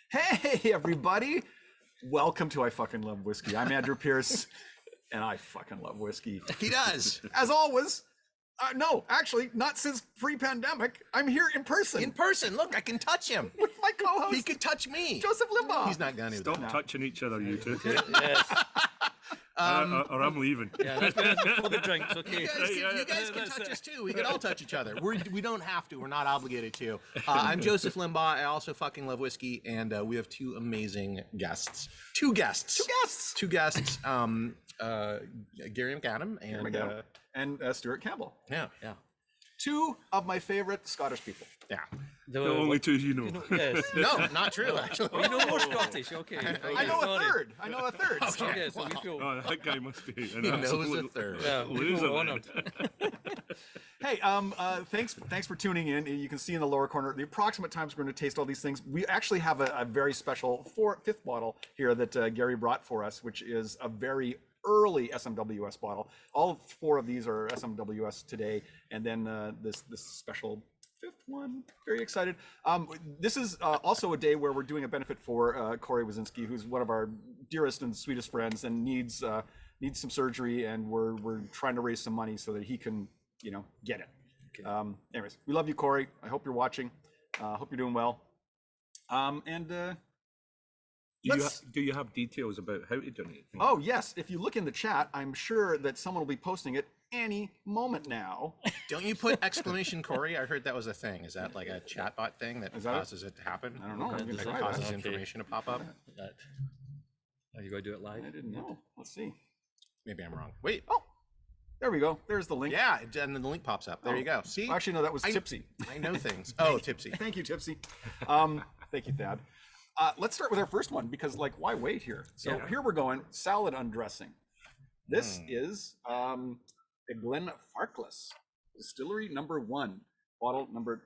Hey, everybody. Welcome to I Fucking Love Whiskey. I'm Andrew Pierce, and I fucking love whiskey. He does. As always, no, actually, not since pre-pandemic. I'm here in person. In person. Look, I can touch him. With my co-host. He could touch me. Joseph Limbaugh. He's not gonna. Stop touching each other, you two. Yes. Or I'm leaving. Yeah, that's before the drinks, okay. You guys can touch us too. We can all touch each other. We don't have to. We're not obligated to. I'm Joseph Limbaugh. I also fucking love whiskey, and we have two amazing guests. Two guests. Gary McAdam and Stuart Campbell. Yeah. Two of my favorite Scottish people. Yeah. The only two you know. Yes. No, not true. Actually. Oh, you know more Scottish, okay. I know a third. Okay, so we feel. Oh, that guy must be an He knows a absolute third. Yeah, we loser. feel honored. Hey, thanks for tuning in. You can see in the lower corner the approximate times we're going to taste all these things. We actually have a very special fifth bottle here that Gary brought for us, which is a very early SMWS bottle. All four of these are SMWS today, and then this special fifth one. Very excited. This is also a day where we're doing a benefit for Corey Wazinski, who's one of our dearest and sweetest friends, and needs some surgery, and we're trying to raise some money so that he can, get it. Okay. Anyways, we love you, Corey. I hope you're watching. Hope you're doing well. Do you have details about how to donate? Oh, yes. If you look in the chat, I'm sure that someone will be posting it any moment now. Don't you put exclamation Corey? I heard that was a thing. Is that like a chatbot thing that causes it to happen? I don't know. That causes information to pop up? Are you going to do it live? I didn't know. Let's see. Maybe I'm wrong. Wait. Oh, there we go. There's the link. Yeah, and then the link pops up. There you go. See? Actually, no, that was Tipsy. I know things. Oh, Tipsy. Thank you, Tipsy. Thank you, Thad. Let's start with our first one because, why wait here? So here we're going. Salad undressing. This is a Glenfarclas Distillery number 1, bottle number,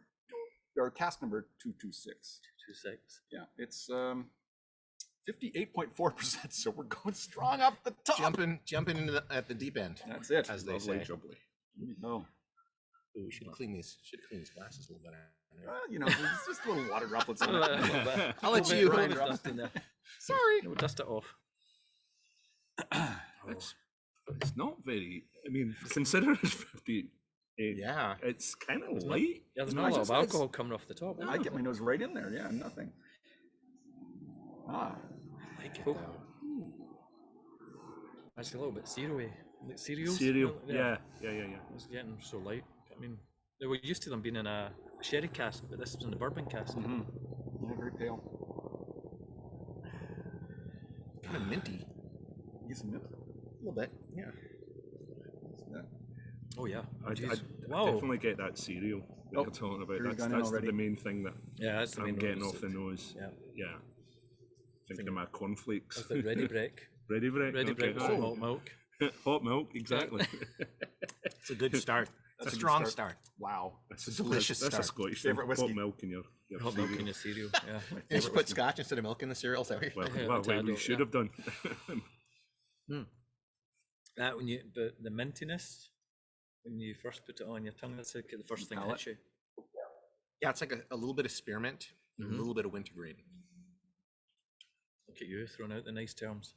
or cask number 226. 226. Yeah, it's 58.4%. So we're going strong up the top. Jumping into at the deep end. That's it. As they say. No. Ooh, we should clean these glasses a little bit. There's just little water droplets on it. I'll let you. Dust in there. Sorry. We'll dust it off. It's not very. I mean, consider it's 58. Yeah. It's kind of light. Yeah, there's not a lot of alcohol coming off the top. I get my nose right in there. Yeah, nothing. I like it, Cool. though. Actually, a little bit cereal-y. Like cereals? Cereal. Yeah. Yeah. It's getting so light. I mean, they were used to them being in a sherry cask, but this is in the bourbon cask. Mm-hmm. Yeah, very pale. Kind of minty. Get some nip. A little bit. Yeah. Oh yeah. I Wow. definitely get that cereal that you're talking about. That's the main thing that Yeah, that's the I'm main getting nose. off the nose. Yeah. Thinking of my cornflakes. That's the ready break. Ready break. Ready break with Oh. hot milk. Hot milk, exactly. It's a good start. It's a strong start. Wow. It's a delicious That's a start. Scottish Favorite thing. whiskey. Hot milk in your Hot milk cereal. in your cereal. Yeah. You just put scotch instead of milk in the cereal. Is that what Well, Yeah, we should have done. That the mintiness when you first put it on your tongue, that's like the first thing that hits you. Yeah, it's like a little bit of spearmint and a little bit of wintergreen. Look at you throwing out the nice terms.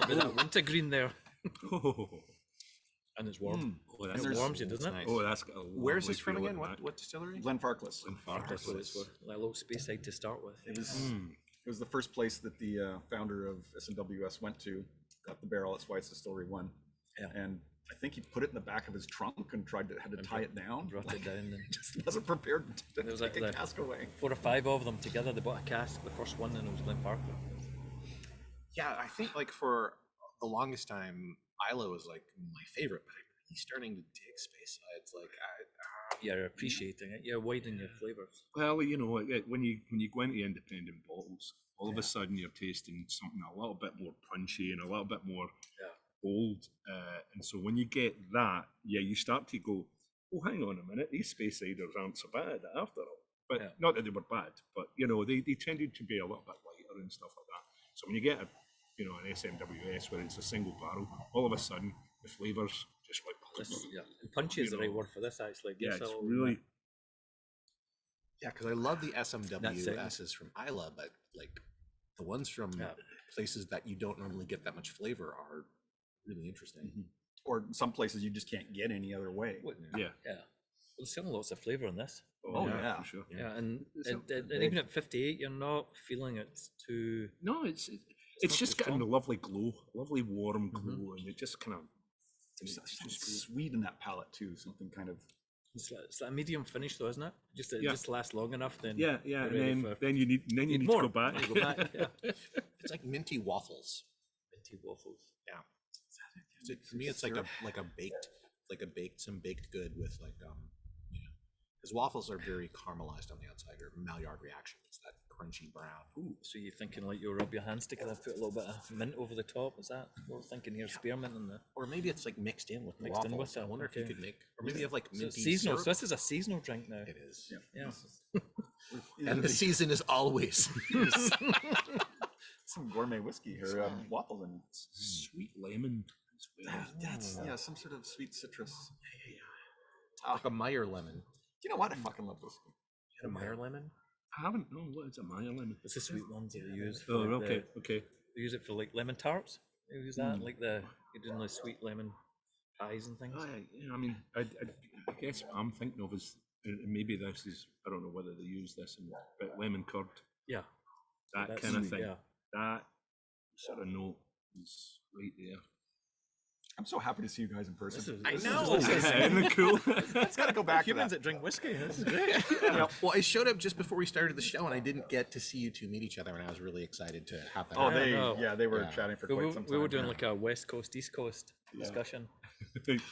Look at that wintergreen there. And it's warm. Oh, It warms you, doesn't it? nice. Oh, that's got a Where's lovely this from feel again? in that. What distillery? Glenfarclas. That's what it's for. Like a little space side to start with. It was the first place that the founder of SMWS went to, got the barrel. That's why it's Distillery 1. Yeah. And I think he put it in the back of his trunk and had to tie it down. Brought it down and Just wasn't prepared to It was take like a the- cask away. 4 or 5 of them together. They bought a cask, the first one, and it was Glenfarclas. Yeah, I think like for the longest time, Isla was like my favorite, but I'm really starting to dig space sides. Like You're appreciating it. You're widening your flavors. Well, when you go into independent bottles, all of a sudden you're tasting something a little bit more punchy and a little bit more bold. And so when you get that, you start to go, oh, hang on a minute, these space ciders aren't so bad after all. But not that they were bad, but they tended to be a little bit lighter and stuff like that. So when you get an SMWS where it's a single barrel, all of a sudden the flavors just And punchy is the right word for this, actually. yeah, it's really Yeah, because I love the SMWSs from Isla, but like The ones from Yeah. places that you don't normally get that much flavor are really interesting. Or some places you just can't get any other way. Yeah. Yeah. There's still lots of flavour in this. Oh, yeah. for sure. Yeah, and, So- and even at 58, you're not feeling it's too. No, it's not just too getting strong. a lovely glow, lovely warm glow, and it just kind of There's something sweet in that palate too. Something kind of. It's like a medium finish, though, isn't it? Just it Yeah. just lasts long enough, then yeah, you're and ready then for then you need need to more. go back. You go back, yeah. It's like minty waffles. Minty waffles. For me, it's like a baked good with like because waffles are very caramelized on the outside, or Maillard reaction. It's that crunchy brown. Ooh, so you're thinking like you rub your hands together, put a little bit of mint over the top? Is that what we're thinking here? Spearmint in the Or maybe it's like mixed in with Mixed in waffles. with it, I wonder if you okay. could make, or maybe you have like so minty it's seasonal. So syrup. this is a seasonal drink now. It is. Yeah. And the season is always. Some gourmet whiskey here, waffles and Sweet lemon. as well. that's some sort of sweet citrus. Like a Meyer lemon. You know what? I fucking love whiskey. A Meyer lemon? I haven't. No, what is a Maya lemon? It's the sweet ones that they use. For Oh, like okay, okay. They use it for like lemon tarts. They use that like you're doing the sweet lemon pies and things. I mean, I guess what I'm thinking of is, and maybe this is, I don't know whether they use this, but lemon curd, Yeah. that That's kind of sweet, thing. yeah. That sort of note is right there. I'm so happy to see you guys in person. I this know. Isn't it cool? It's got to go back to Humans that. that drink whiskey. This is great. Well, I showed up just before we started the show, and I didn't get to see you two meet each other, and I was really excited to have that. Oh, happen. they were Yeah. chatting for we, quite some time. we were doing like a West Coast, East Coast discussion.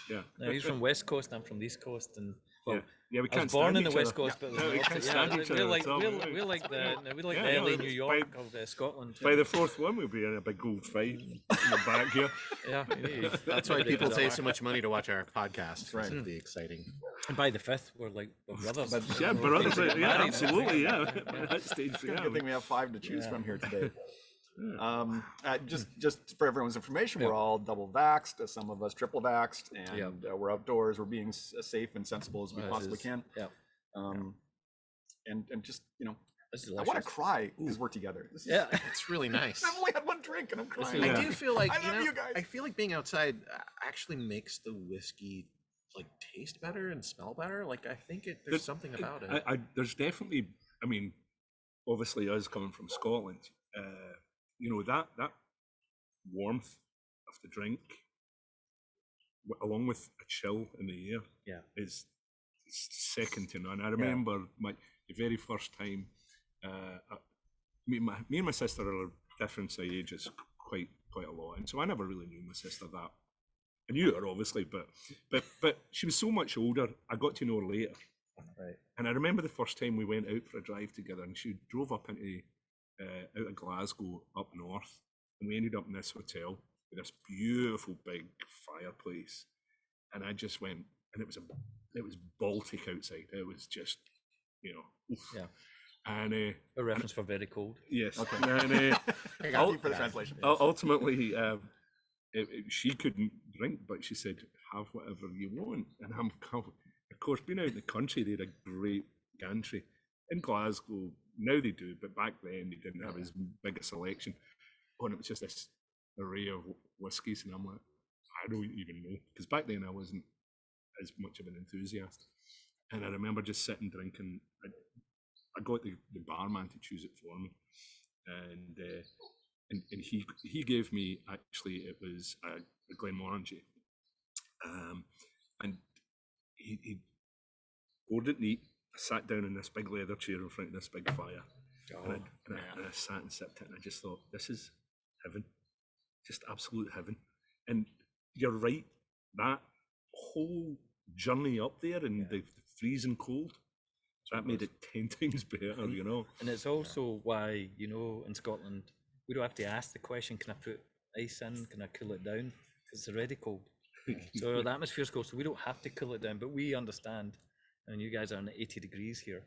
Yeah. Now, he's from West Coast, I'm from the East Coast, and well, Yeah, we I was can't born stand in the each West other. Coast, but it was No, the we opposite. can't stand each other we're like at all. we're like Yeah, the LA, no, New York by- of Scotland. By the fourth one, we'll be in a big gold fight in the back here. Yeah, That's why people pay so much money to watch our podcast. right. It'll be exciting. And by the fifth, we're like we're brothers. Yeah, We're brothers, getting yeah, married. absolutely, yeah. At that stage, yeah. Good thing we have 5 to choose Yeah. from here today. Just for everyone's information, we're all double vaxxed, some of us triple vaxxed, and we're outdoors. We're being safe and sensible as we possibly can. Yeah, And just this is I want to delicious. cry because we're together. This is, Yeah, It's really nice. I've only had one drink and I'm crying. Yeah. I do feel like I love you guys. I feel like being outside actually makes the whiskey like taste better and smell better. Like I think there's something about it. There's definitely, I mean, obviously us coming from Scotland, that warmth of the drink, along with a chill in the air, Yeah. is second to none. I remember the very first time. Me and my sister are different side ages quite a lot, and so I never really knew my sister that. I knew her obviously, but she was so much older. I got to know her later, right. and I remember the first time we went out for a drive together, and she drove up into out of Glasgow up north, and we ended up in this hotel with this beautiful big fireplace, and I just went, and it was Baltic outside. It was just, oof. Yeah. And A reference for very cold. yes, Okay. and Thank you for the translation. ultimately, she couldn't drink, but she said, "Have whatever you want." And of course, being out in the country, they had a great gantry in Glasgow. Now they do, but back then they didn't have as big a selection. Oh, and it was just this array of whiskies, and I'm like, I don't even know, because back then I wasn't as much of an enthusiast. And I remember just sitting drinking. I got the barman to choose it for me, and he gave me, actually it was a Glenmorangie, and he poured it neat. I sat down in this big leather chair in front of this big fire, and I sat and sipped it, and I just thought, this is heaven, just absolute heaven. And you're right, that whole journey up there in the freezing cold, that made it 10 times better, And it's also why, in Scotland, we don't have to ask the question, can I put ice in? Can I cool it down? Because it's already cold. So the atmosphere's cold, so we don't have to cool it down, but we understand. And you guys are in 80 degrees here.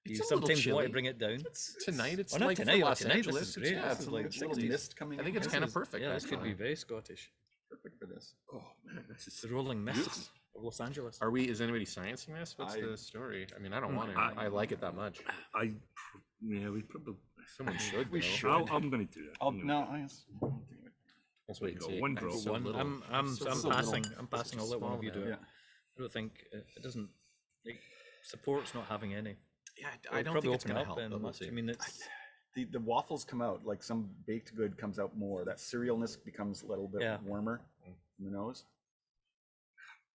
It's You a little sometimes want chilly. to bring it down. Tonight it's Oh, not like tonight, for Los tonight, this Angeles. is great. Yeah, This it's is like It's a little 60s. mist coming I think in. it's kind of perfect. Yeah, this could be actually. very Scottish. Perfect for this. Oh man, this It's the is rolling mist of Los Angeles. Is anybody sciencing this? What's the story? I mean, I don't want to. I- I like it that much. we probably Someone should. We though. should. I'm going to do it. I'll, no, I guess. Let's wait and Go, see. one It's drop. so One. little. I'm So little. passing. I'm It's passing. so I'll let one of small you do now. it. Yeah. I don't think it doesn't. Like, support's not having any. Yeah, It'll I don't probably think it's open going to up help. and But we'll much. see. I mean, it's The waffles come out, like some baked good comes out more. That cerealness becomes a little bit Yeah. warmer in the nose.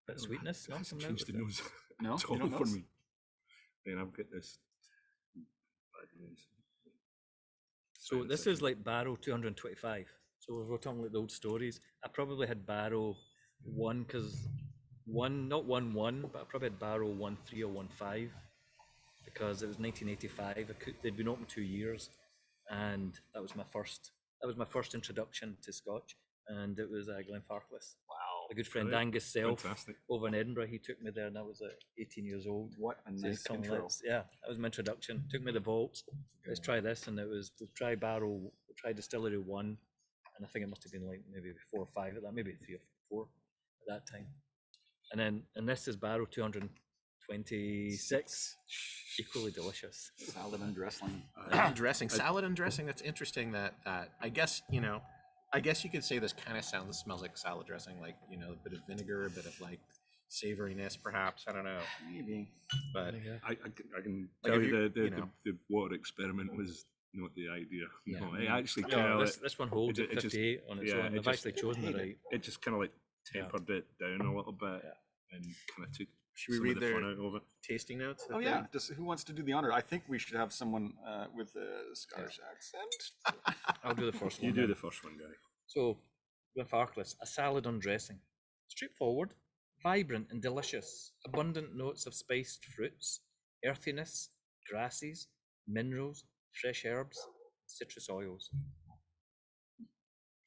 bit of sweetness. No, That's coming out changed with the it. nose. No, It's you all don't for notice? me. Man, I've got this bad news. So this is like barrel 225. So if we're talking like the old stories, I probably had barrel one because not 1-1, but I probably had barrel 1-3 or 1-5 because it was 1985. They'd been open 2 years, and that was my first introduction to Scotch, and it was Glenfarclas. Wow. A good friend Brilliant. Angus Self Fantastic. over in Edinburgh. He took me there, and I was 18 years old. What a So he's nice come, intro. yeah, that was my introduction. Took me to the vaults. Let's try this, and we'll try distillery 1, and I think it must have been like maybe 4 or 5 at that, maybe 3 or 4 at that time. And this is barrel 226, equally delicious. Salad and dressing. Dressing, salad and dressing. That's interesting. That I guess I guess you could say this kind of smells like salad dressing, like a bit of vinegar, a bit of like savoriness, perhaps. I don't know, Maybe. but I can Like, tell if you you- the water experiment was not the idea. Yeah. No, it actually No, kind of this one holds it at just- 58 on its yeah, own. it They've just- actually chosen the right. it just kind of like tempered it down a little bit and kind of took should we some read of the their fun out of it. tasting notes? that Oh they- yeah, just who wants to do the honor? I think we should have someone with a Scottish accent. I'll do the first one. You do then. the first one, Gary. So, Glenfarclas, a salad on dressing. Straightforward, vibrant and delicious. Abundant notes of spiced fruits, earthiness, grasses, minerals, fresh herbs, citrus oils.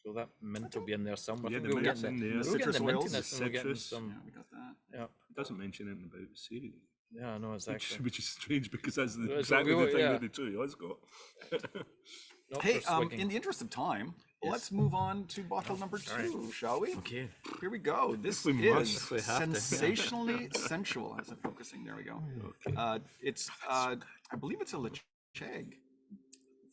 So that mint will be in there somewhere. Yeah, I the think we'll mint's get in the, there. we'll get Citrus the oils, mintiness and we're getting citrus. Yeah, some. we got that. Yeah, It doesn't mention anything about cereal, yeah, no, exactly. which is strange because that's Well, it's exactly what the we- thing yeah. that the two of us got. Not Hey, for swigging. in the interest of time, let's move on to bottle number 2, shall we? Okay. Here we go. This we is must. We have to. sensationally sensual. How's it focusing? There we go. It's I believe it's a Ledaig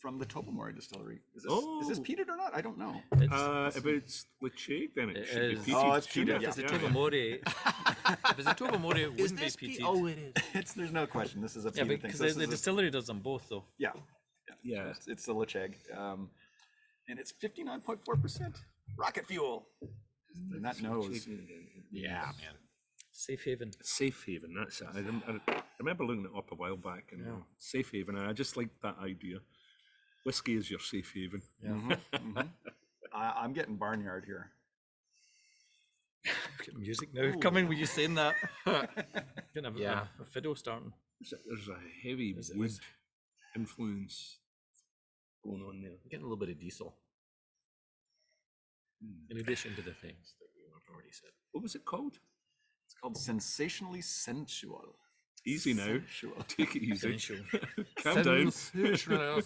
from the Tobermory distillery. Is this Oh. peated or not? I don't know. If it's Ledaig, then it It should is. be peated. Oh, it's shouldn't peated, it? If it's a yeah. Tobermory, if it's a Tobermory, it Is wouldn't be this peated. Oh, it is. There's no question. This is a Yeah, peated thing. because So this the is a- distillery does them both, though. yeah, Yeah. it's the Ledaig, and it's 59.4% rocket fuel. And that nose. Yeah, man. Safe haven. Safe haven, that's it. I remember looking it up a while back, and safe haven, and I just like that idea. Whiskey is your safe haven. I'm getting barnyard here. Get music now coming with you saying that. Gonna have Yeah. a fiddle starting. There's a heavy Is it- wood influence going on there. Getting a little bit of diesel. In addition to the things that we already said. What was it called? It's called Sensationally Sensual. Easy now. Sensual. Take it easy. Sensual. Calm down. Sensual.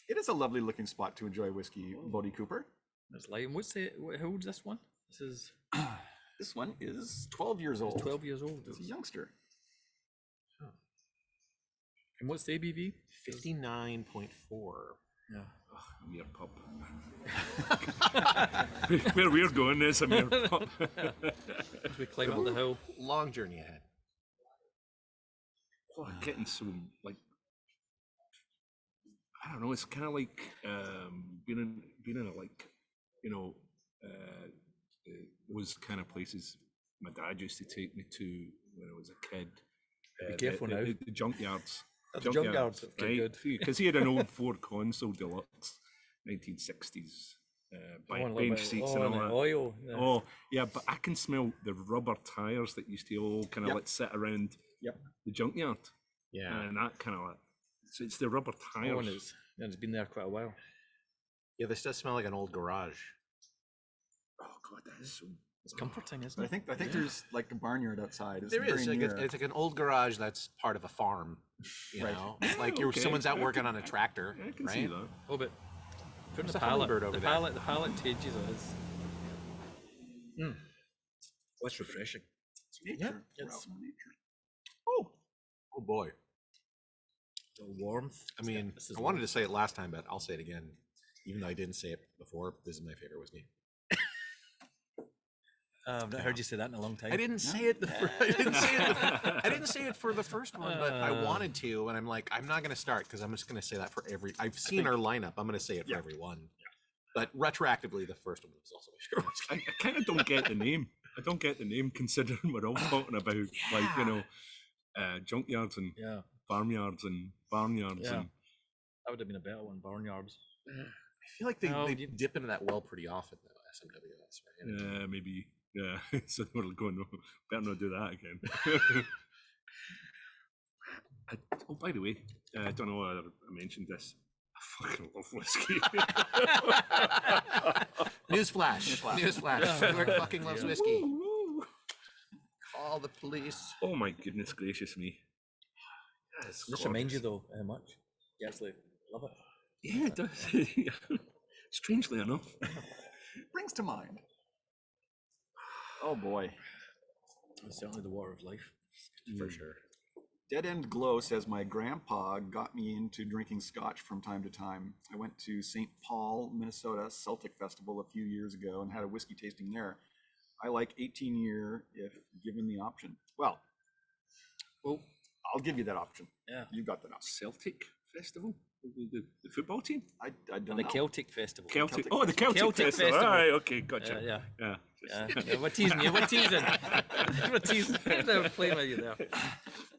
It is a lovely looking spot to enjoy whiskey, Bodie Cooper. That's light. And how old's this one? This is This one is 12 years old. 12 years old. It's a youngster. And what's the ABV? 59.4. Yeah. Mere pub. Where we're going is a mere pub. As we climb up the hill. Long journey ahead. Oh, getting some like I don't know. It's kind of like being in a like those kind of places my dad used to take me to when I was a kid. Be careful now. The junkyards. Oh, the junkyards, okay, good. Because he had an old Ford Console Deluxe, 1960s, bench seats and all that. Oil. Yeah. Oh, yeah, but I can smell the rubber tires that used to all kind of like sit around the junkyard. Yeah. And that kind of like, so it's the rubber Oh, tires. and it's been there quite a while. Yeah, this does smell like an old garage. Oh, God, that is so. It's comforting, isn't I it? think there's like a barnyard outside. It's There very is. Like near. it's like an old garage that's part of a farm. You Right. know? Like okay. someone's out working on a tractor. I can right? see that. Oh, but putting There's the a palate, hummingbird over there. the palate tages it is. What's refreshing? Nature. it's- We're out in nature. Oh boy. warmth. I mean, I wanted to say it last time, but I'll say it again. Even though I didn't say it before, this is my favorite whiskey. I've not heard you say that in a long time. I didn't say it. I didn't say it for the first one, but I wanted to, and I'm like, I'm not going to start because I'm just going to say that for every. I've seen our lineup. I'm going to say it for every one. But retroactively, the first one was also my favorite whiskey. I kind of don't get the name. I don't get the name considering we're all talking about like, you know, junkyards and farmyards and barnyards. Yeah. And That would have been a better one, barnyards. I feel like they dip into that well pretty often, though, SMWS, right? yeah, maybe. Yeah, so we're going, no, better not do that again. Oh, by the way, I don't know whether I mentioned this. I fucking love whiskey. Newsflash. Stuart fucking loves whiskey. Call the police. Oh my goodness gracious me. This reminds you though how much you actually love it. Yeah, it does. Strangely enough. Brings to mind. Oh boy. It's certainly the water of life. For sure. Dead End Glow says, my grandpa got me into drinking scotch from time to time. I went to St. Paul, Minnesota Celtic Festival a few years ago and had a whiskey tasting there. I like 18-year if given the option. Well, I'll give you that option. Yeah. You got that option. Celtic Festival? The football team? I don't The know. Celtic Festival. Celtic. Oh, the Celtic Celtic Festival. Festival. All right, okay, gotcha. Yeah. Yeah. We're teasing you. We're teasing. We're teasing. They're playing with you there.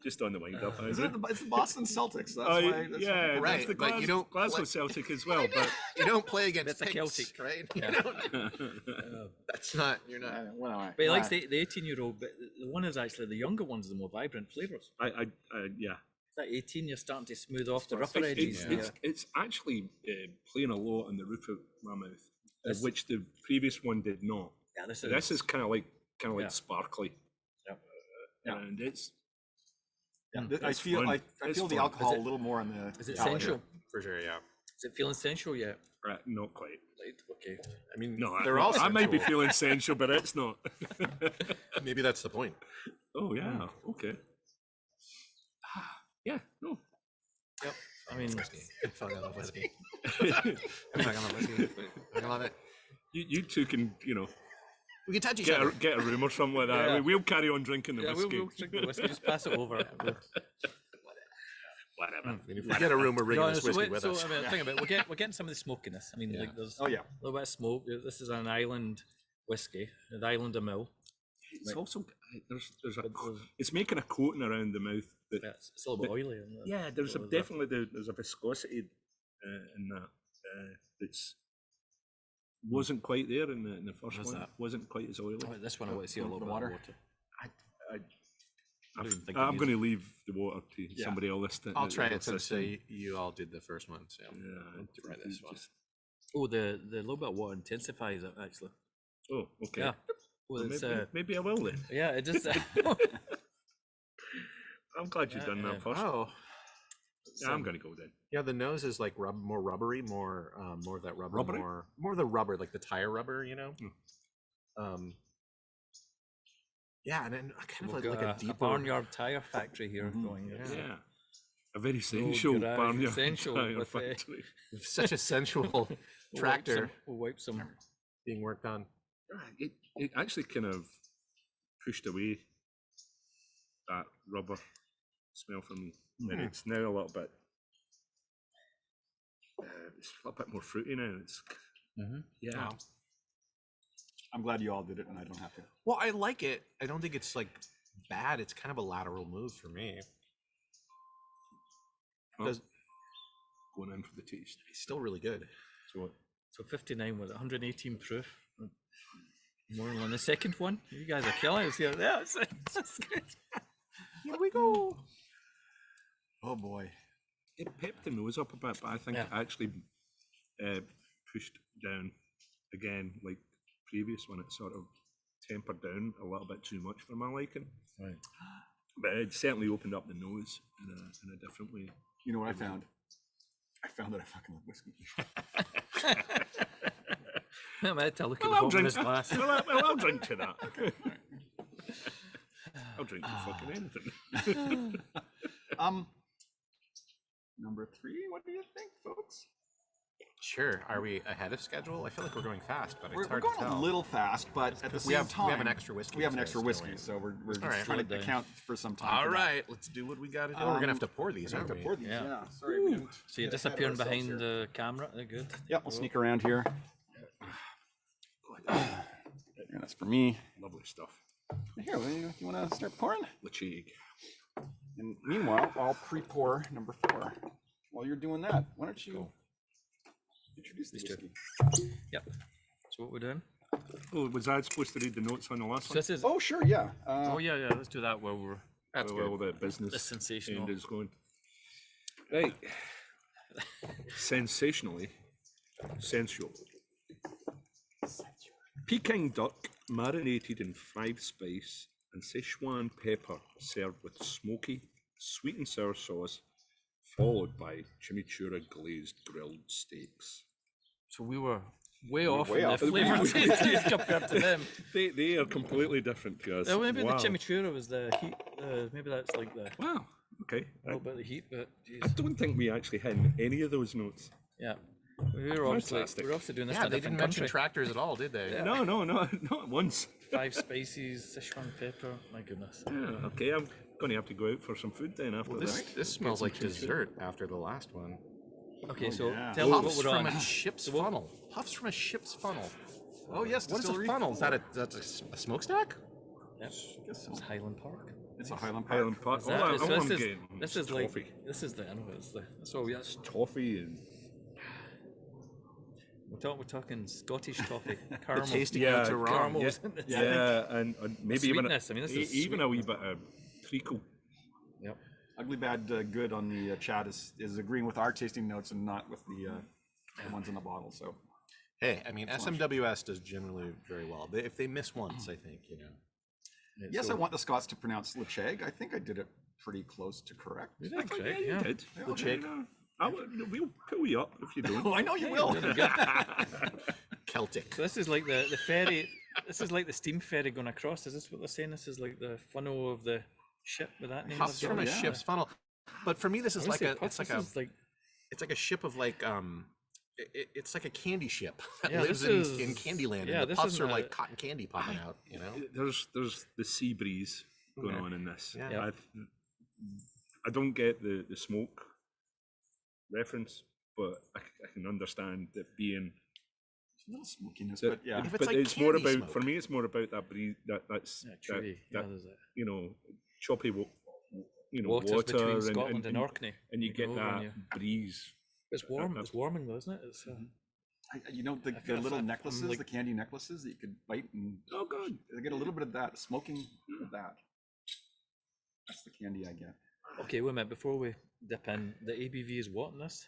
Just on the wind up. It's the Boston Celtics. That's why. That's yeah, why. Right, that's the but you don't Glasgow play- Celtic as well. But You don't play against That's a pigs, Celtic. right? Yeah. You don't- that's not. You're not. What am I? But he likes the 18-year-old, but the one is actually the younger one's the more vibrant flavours. yeah. That 18, you're starting to smooth off the rougher edges. It's actually playing a lot on the roof of my mouth, This- which the previous one did not. Yeah, this This is kind of like Yeah. sparkly. Yeah. And it's I feel fun. I It's feel the fun. alcohol a little more on the. Is it palate. sensual? For sure, yeah. Is it feeling sensual yet? not quite. Right. Okay. I mean, No, they're all. I might be sensual. feeling sensual, but it's not. Maybe that's the point. Oh yeah, okay. Yeah, no. Yep. I mean, Good fucking love whiskey. I fucking love whiskey. I love it. You two can, We can touch each get other. get a room or something like that. Yeah. We'll carry on drinking the yeah, whiskey. we'll drink the whiskey. Just pass it over. Whatever. I mean, if we get a room, we're bringing this whiskey with us. I mean, think about it. We're getting some of the smokiness. I mean, Yeah. like there's Oh yeah. a little bit of smoke. This is an island whiskey, the Island of Mill. It's also there's a But there's- it's making a coating around the mouth that Yeah, it's a little bit oily. Isn't it? yeah there's So a is definitely there's a viscosity in that that's wasn't quite there in the first What's one. that? Wasn't quite as oily. Oh, this one I want to see a little The bit water? of water. I don't even think I'm it going to leave the water to Yeah. somebody else. I'll try it since you all did the first one. So Yeah, try this one. Oh, the little bit of water intensifies it actually. Oh, okay. Yeah. Well, Well, it's maybe I will then. yeah, it just I'm glad you've done that first. Oh, Yeah, I'm going to go then. yeah. The nose is like more rubbery, more of that rubber, Rubbery? more of the rubber, like the tire rubber, you know. Yeah, and then kind of like a deeper barnyard tire factory here going. Yeah. A very sensual garage, barnyard sensual tire with, factory. such a sensual tractor We'll wipe some. being worked on. It actually kind of pushed away that rubber smell from me. And it's now a little bit it's a little bit more fruity now. It's yeah. Wow. I'm glad you all did it, and I don't have to. Well, I like it. I don't think it's like bad. It's kind of a lateral move for me. Well, Does- going in for the taste. It's still really good. So So 59 with 118 proof. More than the second one. You guys are killing us here. Yeah, it's good. Here we go. Oh boy. it pepped the nose up a bit, but I think Yeah. it actually pushed down again, like previous one. It sort of tempered down a little bit too much for my liking. Right. But it certainly opened up the nose in a different way. You know what I found? I found that I fucking love whiskey. I'm going to look at Well, the I'll bottom of drink. this glass. I'll drink to that. I'll drink to fucking anything. number 3. What do you think, folks? Sure. Are we ahead of schedule? I feel like we're going fast, but We're it's hard going to tell. a little fast, but at the same time, we have an extra whiskey. We have an today extra still whiskey, in. so we're just right. trying to Slow down. account for some time. All for that. right, let's do what we got to do. We're gonna have to pour these, We're aren't gonna we? have to pour these. Yeah. Yeah. Sorry. we didn't So you're get ahead of disappearing ourselves behind here. the camera. Good. Yeah, we'll sneak around here. And that's for me. Lovely stuff. Here, you want to start pouring? Ledaig. And meanwhile, I'll pre-pour number 4. While you're doing that, why don't you introduce the whiskey? Yep. So what we're doing? Oh, was I supposed to read the notes on the last So one? this is. Oh, sure, yeah. Oh yeah, yeah. Let's do that while we're. That's well, good. the business The sensational. end is going. Right. Sensationally, sensual. Peking duck marinated in 5-spice and Szechuan pepper, served with smoky, sweet and sour sauce, followed by chimichurri glazed grilled steaks. So we were way off way in off. the flavour taste compared to them. They are completely different to us. Well, maybe Wow. the chimichurri was the heat. Maybe that's like the Wow. Okay. a little bit of the heat, but I geez. don't think we actually had any of those notes. Yeah. We were obviously Fantastic. doing this Yeah, in a they different didn't mention country. tractors at all, did they? Yeah. No, not once. 5 spices, Szechuan pepper. My goodness. Yeah, okay, I'm going to have to go out for some food then after This that. this smells like chimichurri. dessert after the last one. Okay, so yeah. tell me what Puffs we're from on. a ship's funnel. Puffs from a ship's funnel. Oh, yes, What is a distillery. funnel? Is that a smokestack? Yep. Guess so. It's Highland Park. It's a Highland Park. Highland Park. Is Oh, that- I, so all I'm this is getting this is like toffee. this is the I know it's the that's all we that's Toffee and we're talking Scottish toffee. Caramel. tasting Yeah, notes are wrong. caramels. Yeah. yeah, and maybe even Sweetness, I mean, this is even a wee bit of treacle. Yep. Ugly Bad Good on the chat is agreeing with our tasting notes and not with the ones in the bottle. So Hey, I mean, SMWS does generally very well. If they miss once, I think, you know. yes, I want the Scots to pronounce Ledaig. I think I did it pretty close to correct. You I did thought, correct, yeah, you yeah. did. Ledaig. We'll pull you up if you don't. Oh, I know you will. Celtic. So this is like the ferry. This is like the steam ferry going across. Is this what they're saying? This is like the funnel of the ship with that name. Puffs they've from got? a yeah. ship's funnel. But for me, this is like Honestly, a it's like this a is like it's like a ship of like it's like a candy ship that Yeah, lives this in is- Candyland. yeah, And the this puffs isn't are like a- cotton candy popping out. You know. There's the sea breeze going Okay. on in this. Yeah. I don't get the smoke reference, but I can understand it being. A little smokiness, That, but yeah. If it's but like it's more candy about for smoke. me. It's more about that breeze. That's yeah, that, truly. Yeah, that there's a you know choppy, waters water between Scotland and Orkney. and you get know, when that you- breeze. It's warm. that- It's warming though, isn't it? It's You know the feel little I'm necklaces, like- the candy necklaces that you could bite and Oh god! I get a little bit of that smoking of that. That's the candy I get. okay. Wait a minute. Before we dip in, the ABV is what in this?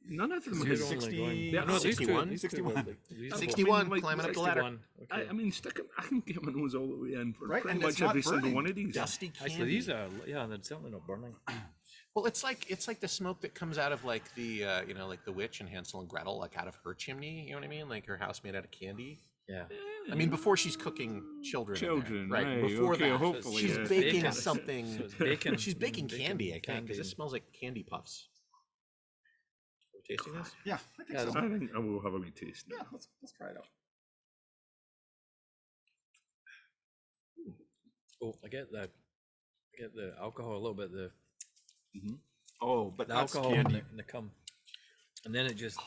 None of them So has you're only 60 going- yeah, no, these two- 61. these two were 61. like reasonable. 61, like, climbing up the ladder. 61, okay. I mean, I can get my nose all the way in for Right, pretty and it's much not every single burning. one of these. Dusty candy. Actually, these are yeah, they're certainly not burning. Well, it's like the smoke that comes out of like the like the witch in Hansel and Gretel, like out of her chimney. You know what I mean? Like her house made out of candy. Yeah. I mean, before she's cooking children. in there, Children, right? right, Before okay, that, hopefully, she's yeah. baking Bacon. something. So it's bacon. She's baking candy, I think, candy because this and- smells like candy puffs. Are we tasting this? Yeah, I think Yeah, so. I think I will have a wee taste. Yeah, let's try it out. Oh, I get the alcohol a little bit. The Oh, but that's alcohol candy. in the cum, and then it just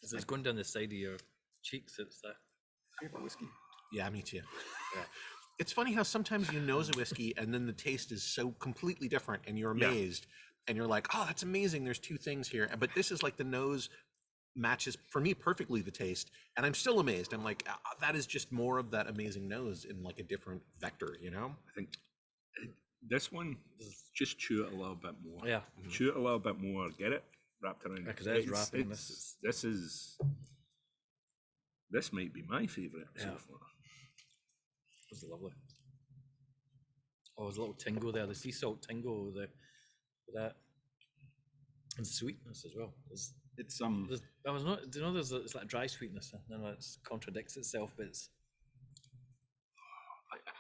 as it's going down the side of your cheeks. It's the Favorite whiskey. Yeah, me too. Yeah. It's funny how sometimes you nose a whiskey and then the taste is so completely different and you're Yeah. amazed and you're like, oh, that's amazing. There's two things here. But this is like the nose matches for me perfectly the taste. And I'm still amazed. I'm like, that is just more of that amazing nose in like a different vector, you know? I think this one, just chew it a little bit more. yeah. Chew it a little bit more. Get it wrapped around. Yeah, 'cause it is It's- wrapping, it's- This might be my favorite so Yeah. far. It was lovely. Oh, there's a little tingle there. The sea salt tingle with that and sweetness as well. There's I was not. Do you know it's like dry sweetness? I know it contradicts itself, but it's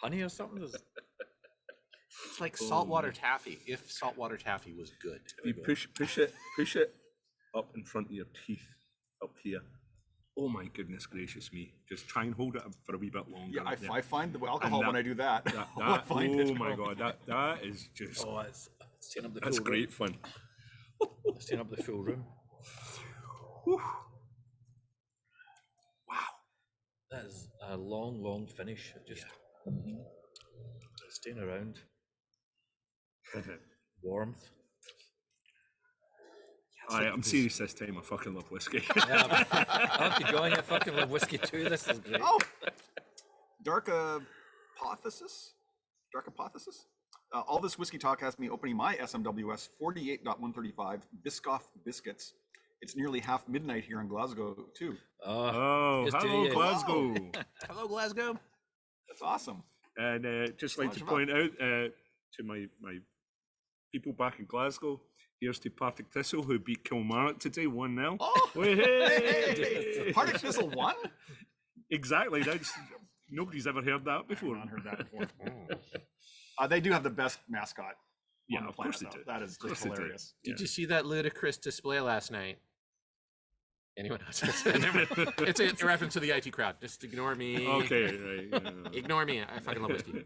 honey or something. It's like saltwater taffy. If saltwater taffy was good. You push it up in front of your teeth, up here. Oh my goodness gracious me! Just try and hold it up for a wee bit longer. Yeah, I find the alcohol when I do that. That oh my god, that is just. Oh, it's taking up the That's full great fun. room. It's taking up the full room. Whew. That is a long finish. Just staying around. Warmth. I'm serious this time. I fucking love whiskey. Yeah, I have to join it. Fucking love whiskey too. This is great. Oh, Dark Hypothesis. All this whiskey talk has me opening my SMWS 48.135 Biscoff biscuits. It's nearly half midnight here in Glasgow too. Oh, Just hello do you. Glasgow. Hello, Glasgow. That's awesome. And just like to Splash 'em point out to my people back in Glasgow, here's to Partick Thistle who beat Kilmarnock today 1-0. Oh, Hey! Partick Thistle won? Exactly. That's nobody's ever heard that before. I've not heard that before. They do have the best mascot. Yeah, on the of course planet, they do. though. That is Of course just they do. hilarious. Did you see that ludicrous display last night? Anyone else? It's a reference to the IT crowd. Just ignore me. Okay, right. Yeah. Ignore me. I fucking love whiskey.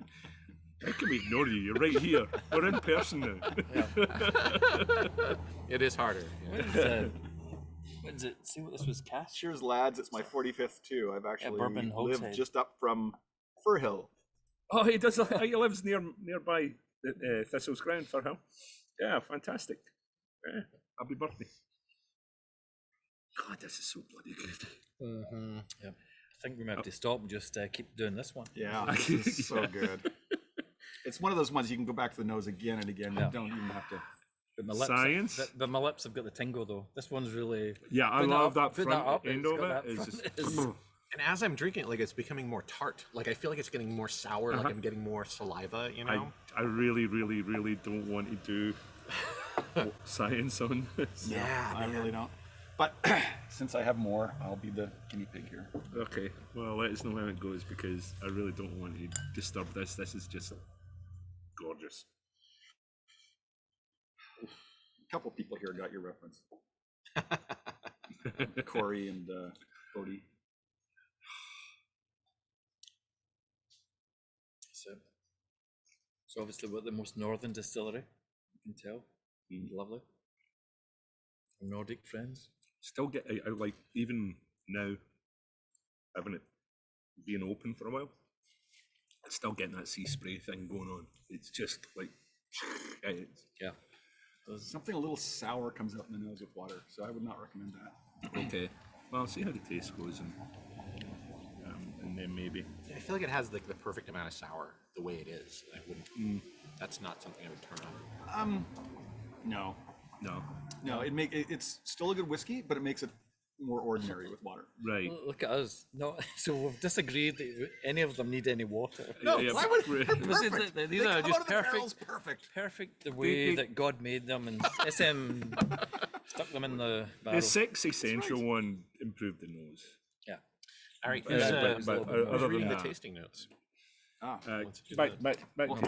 How can we ignore you? You're right here. We're in person now. It is harder. What is it? See what this was cast? Cheers, lads. It's my 45th too. I've actually Bourbon lived Hogshead. just up from Firhill. Oh, he does. He lives nearby Thistle's ground for him. Yeah, fantastic. Yeah, happy birthday. God, this is so bloody good. Mm-hmm. Yeah. I think we might have to stop and just keep doing this one. Yeah, this is so good. It's one of those ones you can go back to the nose again and again. Yeah. You don't even have to. But my lips, Science. But my lips have got the tingle though. This one's really. Yeah, I Put that love up- that put front that up, end it's of got it. that It's front- just, it's- And as I'm drinking it, like it's becoming more tart. Like I feel like it's getting more sour. Like I'm getting more saliva. You know. I really, really, really don't want to do science on this. Yeah, I really don't. But since I have more, I'll be the guinea pig here. Okay, well, let us know how it goes because I really don't want to disturb this. This is just gorgeous. A couple people here got your reference. Corey and Cody. So obviously we're the most northern distillery. You can tell. Lovely. Nordic friends. Still get I like even now having it being open for a while. Still getting that sea spray thing going on. It's just like it's, Yeah. Something a little sour comes up in the nose with water, so I would not recommend that. okay. Well, see how the taste goes and then maybe. I feel like it has like the perfect amount of sour the way it is. I wouldn't. That's not something I would turn on. No, No. it's still a good whiskey, but it makes it more ordinary with water. Right. Look at us. No, so we've disagreed that any of them need any water. No, Yeah, why would right. These They are come just out of the barrels perfect. perfect. Perfect the way they- that God made them, and SM stuck them in the barrel. The six essential one improved the nose. Yeah. All right, But- who's, but who's other than reading the that- tasting notes? Back Welcome to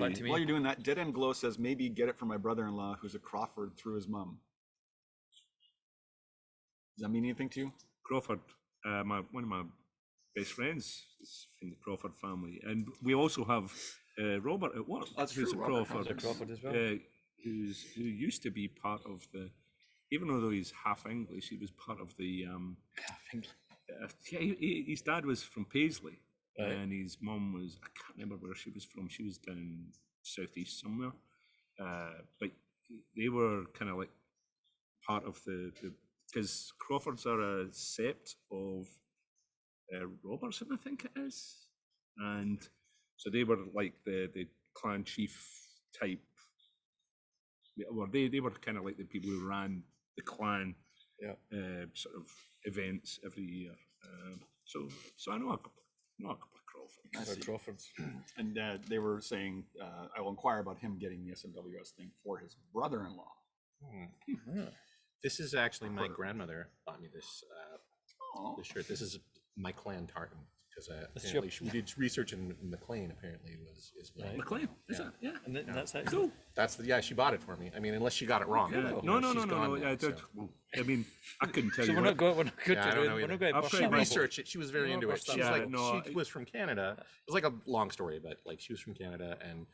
back you. to me. While you're doing that, Dead End Glow says maybe get it from my brother-in-law who's a Crawford through his mum. Does that mean anything to you? Crawford, one of my best friends is from the Crawford family, and we also have Robert at work. That's who's true, a Robert Crawford, comes from Crawford as well. who used to be part of the. Even though he's half English, he was part of the. His dad was from Paisley, Right. and his mum was. I can't remember where she was from. She was down southeast somewhere, but they were kind of like part of the because Crawfords are a sept of Robertson, I think it is, and so they were like the clan chief type. Or they were kind of like the people who ran the clan sort of events every year. So I know a couple of Crawfords. Crawfords. And they were saying, I will inquire about him getting the SMWS thing for his brother-in-law. This is actually my grandmother bought me this Oh, this shirt. This is my clan tartan because your- we did research in McLean. Apparently, is Right. McLean, is it? Yeah. And that's actually Cool. that's the she bought it for me. I mean, unless she got it wrong. Yeah. but, No, no, she's no, no, gone no. now, I did. so. Well, I mean, I couldn't tell So you. we're not going. We're not going Yeah, I to. don't know We're either. not going to I'll bust try She my- her researched it. She was very No, into it. bust She that was bubble. like, No, she was from Canada. It was like a long story, but like she was from Canada, and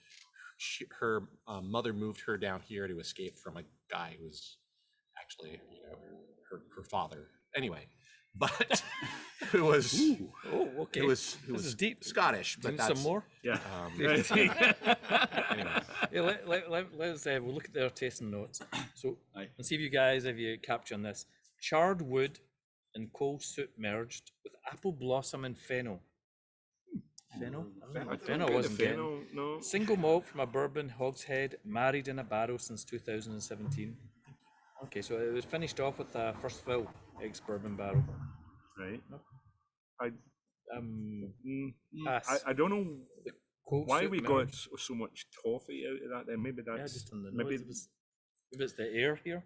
her mother moved her down here to escape from a guy who was actually, her father. Anyway, but who was Oh, okay. who was This is deep. Scottish, but Need that's some more? Yeah. anyway. Yeah, let's we'll look at their tasting notes. So, Aye. and see if you capture on this. Charred wood and coal soot merged with apple blossom and fennel. Fennel? Fennel I wasn't getting. No. Single malt from a bourbon hogshead, married in a barrel since 2017. Okay, so it was finished off with a first fill ex-bourbon barrel. Right. I Pass. I don't know Coal why soot we got merged. so much toffee out of that. Then maybe Yeah, that's just on the maybe nose. Maybe it's the air here.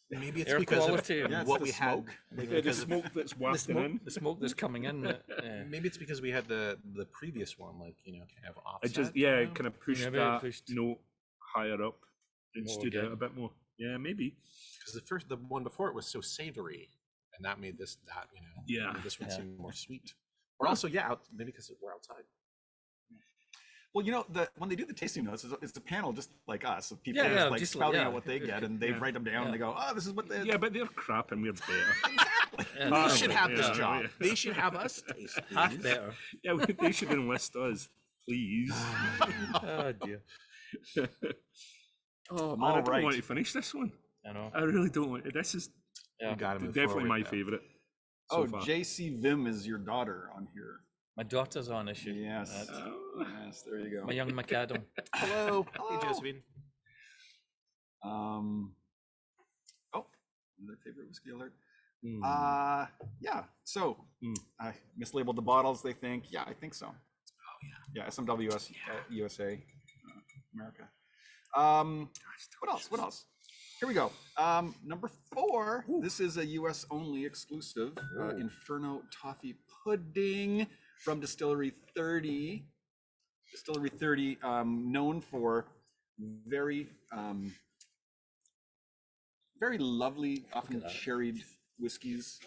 Maybe it's Air because quality. of Yeah, it's what the we smoke. had. the smoke that's wafting in. The smoke that's coming in. Maybe it's because we had the previous one, like kind of I offset. just kind of pushed Maybe it that pushed note higher up and more stood out again. a bit more. Yeah, maybe. because the one before it was so savory, and that made this Yeah. made this one Yeah. seem more sweet. Or also, maybe because we're outside. Well, when they do the tasting notes, it's a panel just like us of people Yeah, just yeah, like just spouting yeah. out what they get, and they Yeah. write them down and they go, "Oh, this is what they." Yeah, but they're crap and we're better. Yeah, Ah, They should have this yeah, job. yeah. They should have us taste half these. better. Yeah, they should enlist us, please. Oh dear. Oh man, All I don't right. want to finish this one. I know. I really don't want to. This is Yeah. We gotta move definitely forward my now. favorite. Oh, So far. JC Vim is your daughter on here. My daughter's on issue. Yes. Oh. Yes, there you go. My young McAdam. Hello. Hey, Hello. Josephine. Oh, another favorite whiskey alert. Hmm. Yeah. So Hmm. I mislabeled the bottles. They think, yeah, I think so. Oh yeah. Yeah, SMWS USA, America. What else? What else? Here we go. Number 4. This is a US only exclusive. Inferno Toffee Pudding from Distillery 30. Distillery 30, known for very very lovely, often cherried whiskeys.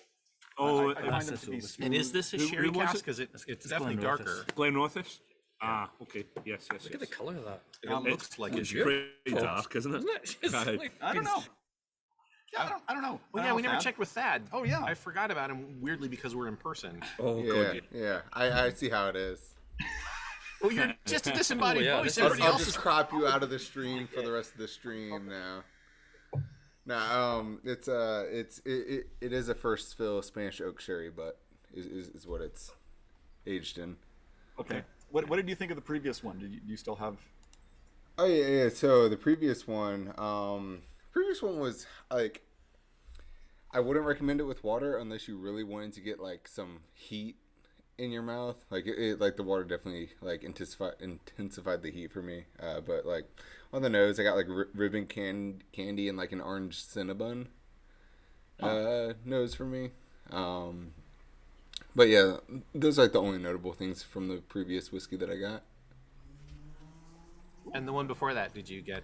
Oh, I find them to be That's And is smooth. this a Who- sherry who was cask? it? Because it's It's definitely Glenrothes. darker. Glenrothes. Ah, okay. Yes, yes. Look at the colour of that. It Um, looks like It's it's pretty dark, isn't it? Isn't it? It's Right. like- I don't know. Yeah, I don't know. Well, I yeah, don't we know, never Thad. checked with Thad. Oh, yeah. I forgot about him weirdly because we're in person. Oh, Yeah. I see how it is. Well, you're just a disembodied Oh, yeah, voice. this is- Everybody I'll else just is. crop you out of the stream for the rest of the stream now. It is a first fill Spanish oak sherry, but is what it's aged in. Okay. What did you think of the previous one? Do you still have? Oh yeah. So the previous one was like, I wouldn't recommend it with water unless you really wanted to get like some heat in your mouth. Like like the water definitely like intensified the heat for me. But like on the nose, I got like ribbon candy and like an orange cinnabon nose for me. But yeah, those are like the only notable things from the previous whiskey that I got. And the one before that, did you get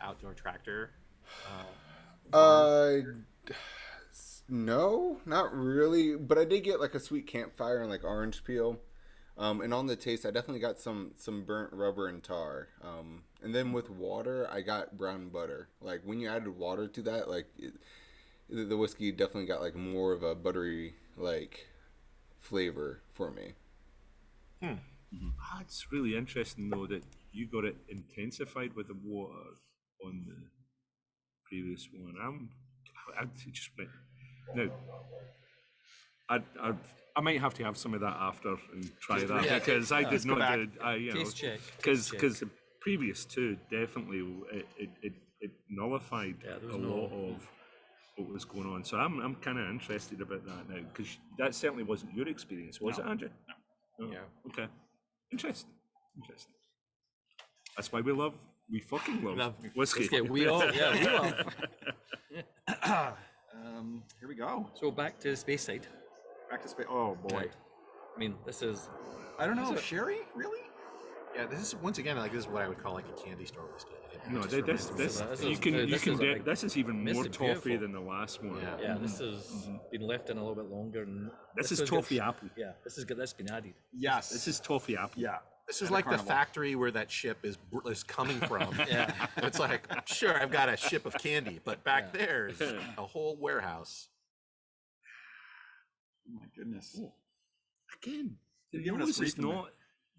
outdoor tractor? No, not really. But I did get like a sweet campfire and like orange peel. And on the taste, I definitely got some burnt rubber and tar. And then with water, I got brown butter. Like when you added water to that, like the whiskey definitely got like more of a buttery like flavor for me. It's really interesting though that you got it intensified with the water on the previous one. I just now. I might have to have some of that after and try that yeah, because I did go not back. do Taste check. because Taste check. the previous two definitely it nullified Yeah, there a was lot no- of what was going on. So I'm kind of interested about that now because that certainly wasn't your experience, was it, Andrew? No. Yeah. Okay. Interesting. That's why we fucking love whiskey. Whiskey, we all love. Here we go. So back to the space side. Back to space. Oh boy. Right. I mean, this is. I don't know. Is it- Sherry? Really? Yeah, this is once again like this is what I would call like a candy store whiskey. Like, it No, just this reminds me of you is- can you this can is a get big- this is even this more is toffee beautiful. than the last one. Yeah. Yeah, this has been left in a little bit longer. And This is has toffee got, apple. Yeah, this is good. That's been added. Yes. This is toffee apple. Yeah. This is At a like the carnival. factory where that ship is coming from. Yeah. It's like, sure, I've got a ship of candy, but back there is a whole warehouse. Oh my goodness. Again, the You're giving us nose is grief in there. not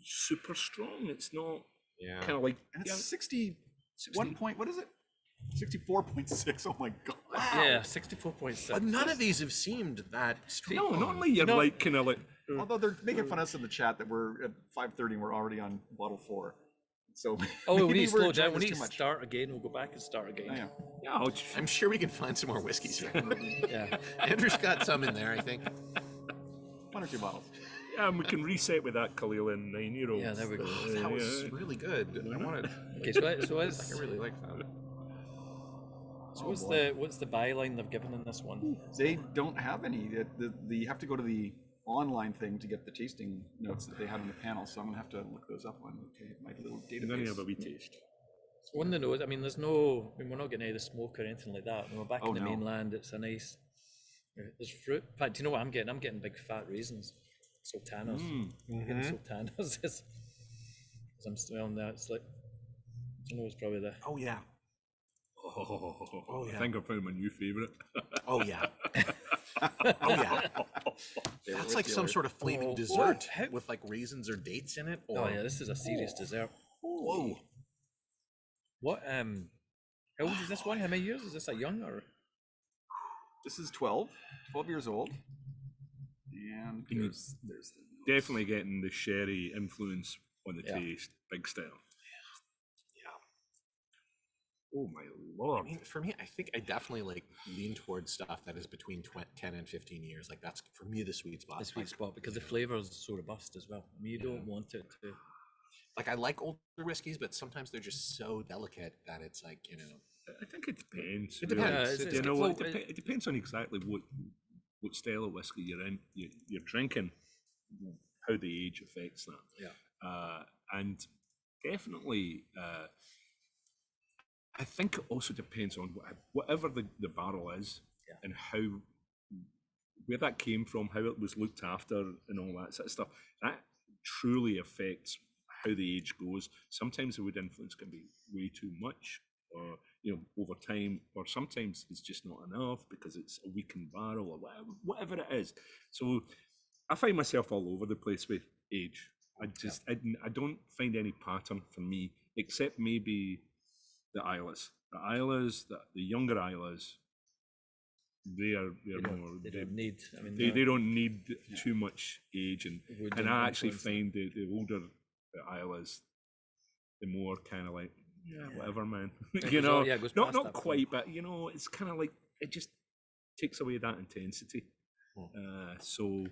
super strong. It's not Yeah. kind of like And yeah, it's 61 point, what is it? 64.6. Oh my God. Yeah, 64.6. But none of these have seemed that strong. no, normally you're No. like kind of like Although they're making fun of us in the chat that we're at 5:30 and we're already on bottle 4. So Oh, we maybe need to we're slow enjoying down. We this need too to much. start again. We'll go back and start again. Oh, yeah. yeah, I'm sure we can find some more whiskeys here. Yeah. Andrew's got some in there, I think. 1 or 2 bottles. yeah, and we can reset with that Kalila and 9-year-old. Yeah, there we go. That was really good. I wanted. Okay, so it's I really like that. so what's the byline they've given in this one? They don't have any. You have to go to the online thing to get the tasting notes that they had on the panel. So I'm gonna have to look those up on my little And then you have database. a wee taste. So on the nose, I mean, there's no. I mean, we're not getting any of the smoke or anything like that. When we're back Oh, in the no. mainland, it's a nice. There's fruit. In fact, do you know what I'm getting? I'm getting big fat raisins, sultanas. I'm getting sultanas. As I'm smelling that, it's like. I know it's probably the. Oh yeah. Oh, yeah. I think I found my new favorite. Oh yeah. Oh yeah. That's like some sort of flaming dessert How- with like raisins or dates in it. Or... Oh yeah, this is a serious dessert. Whoa. What how old is this one? How many years is this? A young or? This is 12 years old. And there's the Definitely getting the sherry influence on the Yeah. taste, big style. Yeah. Oh my I lord! mean, for me, I think I definitely like lean towards stuff that is between 10 and 15 years. Like that's for me the sweet spot. The sweet spot because the flavour is so robust as well. I mean, you don't want it to. Like I like older whiskeys, but sometimes they're just so delicate that it's like I think it depends. It depends. really. Yeah, it's- You know, well, it depends on exactly what style of whiskey you're drinking, how the age affects that. Yeah. And definitely, I think it also depends on whatever the barrel is Yeah. and how where that came from, how it was looked after, and all that sort of stuff. That truly affects how the age goes. Sometimes the wood influence can be way too much, or over time, or sometimes it's just not enough because it's a weakened barrel or whatever it is. So I find myself all over the place with age. I don't find any pattern for me except maybe the Islas. The younger Islas, they're more. They don't need. I mean, They don't need too much age, and wouldn't I actually influence find the older the Islas, the more kind of like whatever, man. goes on- it goes not past not that quite, but it's kind of like it just takes away that intensity. So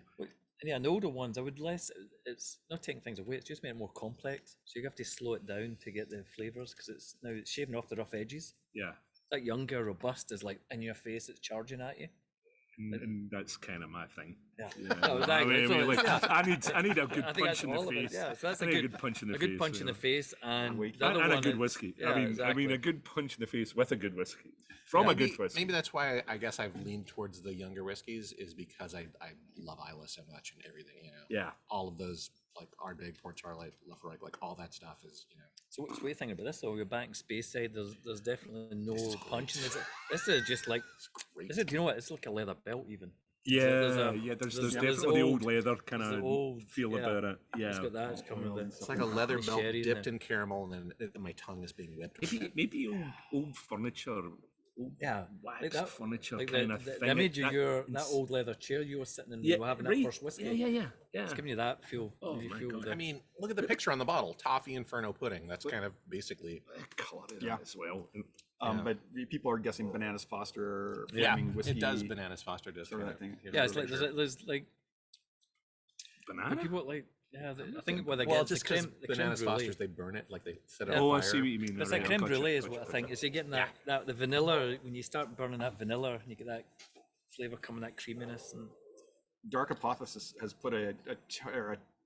yeah, and the older ones, I would less. It's not taking things away. It's just making it more complex. So you have to slow it down to get the flavors because it's shaving off the rough edges. yeah, That younger, robust is like in your face. It's charging at you. and that's kind of my thing. Yeah. Yeah, Oh, exactly. So like, it's- I need a good I think punch that's in the all of it. face. Yeah, so that's I a need good punch in the a face. good punch in the face, and wait. the other And a one good is- whiskey. Yeah, I mean, exactly. a good punch in the face with a good whiskey from a good whiskey. Maybe that's why I guess I've leaned towards the younger whiskeys is because I love Isla so much and everything. Yeah. All of those like Ardbeg, Port Charlotte, Lafroig, like all that stuff is So what do you think about this though? You're back in space side. There's definitely no punch in this. This is just like great. this is. Do you know what? It's like a leather belt even. Yeah, there's there's there's definitely the old old- leather kind there's the of old- feel yeah. about it. Yeah, It's got that. It's coming with It's like a leather Nice belt sherry in dipped there. in caramel, and then my tongue is being whipped. maybe old furniture, old Yeah, waxed like that- furniture like kind of the thing. image of that it's- old leather chair you were sitting in when yeah, you were having right. that first whiskey. Yeah. It's giving you that feel. Oh you my feel God. the- I mean, look at the picture on the bottle: Toffee Inferno pudding. That's kind of basically. colour of Yeah. that as well. But people are guessing Bananas Foster, Yeah, Flaming Whiskey. it does. Bananas Foster does. Sort of kind that of- thing. yeah, it's like there's like Banana. people like I think what they Well, get just the because creme, the creme Bananas brulee. Fosters, they burn it like they set it Oh, on I fire. see what you mean. It's Right, like creme gotcha, brulee is gotcha, what I gotcha. think. Is you're getting that the vanilla when you start burning that vanilla and you get that flavor coming, that creaminess, and Dark Hypothesis has put a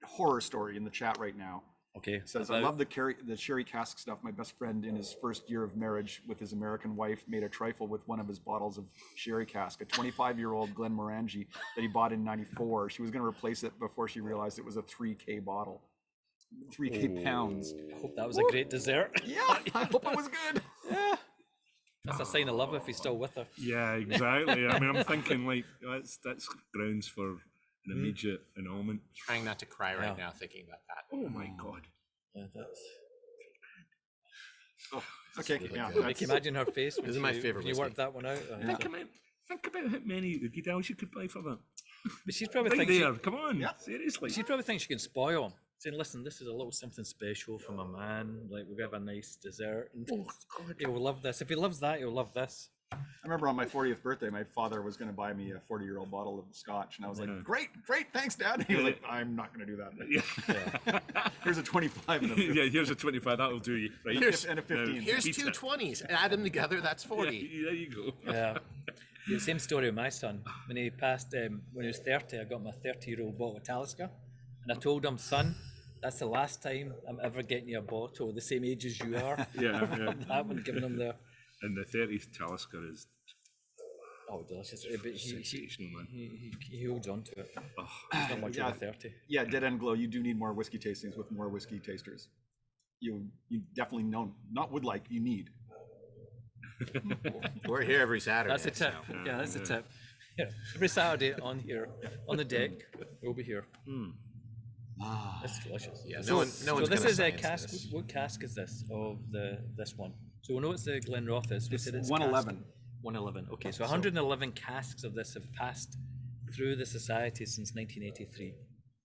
horror story in the chat right now. Okay. It says, I love the sherry cask stuff. My best friend in his first year of marriage with his American wife made a trifle with one of his bottles of sherry cask, a 25-year-old Glenmorangie that he bought in 94. She was going to replace it before she realized it was a 3K bottle. 3K pounds. I hope that was a great dessert. Yeah, I hope it was good. Yeah. That's a sign of love if he's still with her. Yeah, exactly. I mean, I'm thinking like that's grounds for an immediate annulment. Trying not to cry right now thinking about that. Oh my god. Yeah, that's... Oh, okay, yeah. Can you imagine her face when This is my favorite when you whiskey. worked that one out? Think about how many guitars you could buy for that. But she's probably Right thinking... there, come on, Yeah. seriously. She probably thinks she can spoil him, saying, "Listen, this is a little something special from a man. Like we'll give a nice dessert, and he'll love this. If he loves that, he'll love this." I remember on my 40th birthday, my father was going to buy me a 40-year-old bottle of scotch, and I was like, "Great, thanks, Dad." And he was like, "I'm not going to do that. Yeah. Here's a 25 and a 50. Yeah, here's a 25. That'll do you. Right? And a 15. Here's Beat two it. 20s. Add them together, that's 40. Yeah, there you go. Yeah. The same story with my son. When he passed, when he was 30, I got him a 30-year-old bottle of Talisker, and I told him, "Son, that's the last time I'm ever getting you a bottle the same age as you are." Yeah. That one, giving him the And the 30th Talisker is delicious. But sensational, man. he holds on to it. Oh, He's not much Yeah. over 30. Yeah, Dead End Glow, you do need more whiskey tastings with more whiskey tasters. You definitely you need. We're here every Saturday. That's a tip. so. Yeah, that's a tip. Yeah, every Saturday on here, on the deck, we'll be here. That's delicious. Yeah, So, no one's so this gonna is a science cask. this. What cask is this of this one? So we know it's the Glenrothes. We It's said it's 111. 111. Okay, so 111 casks of this have passed through the society since 1983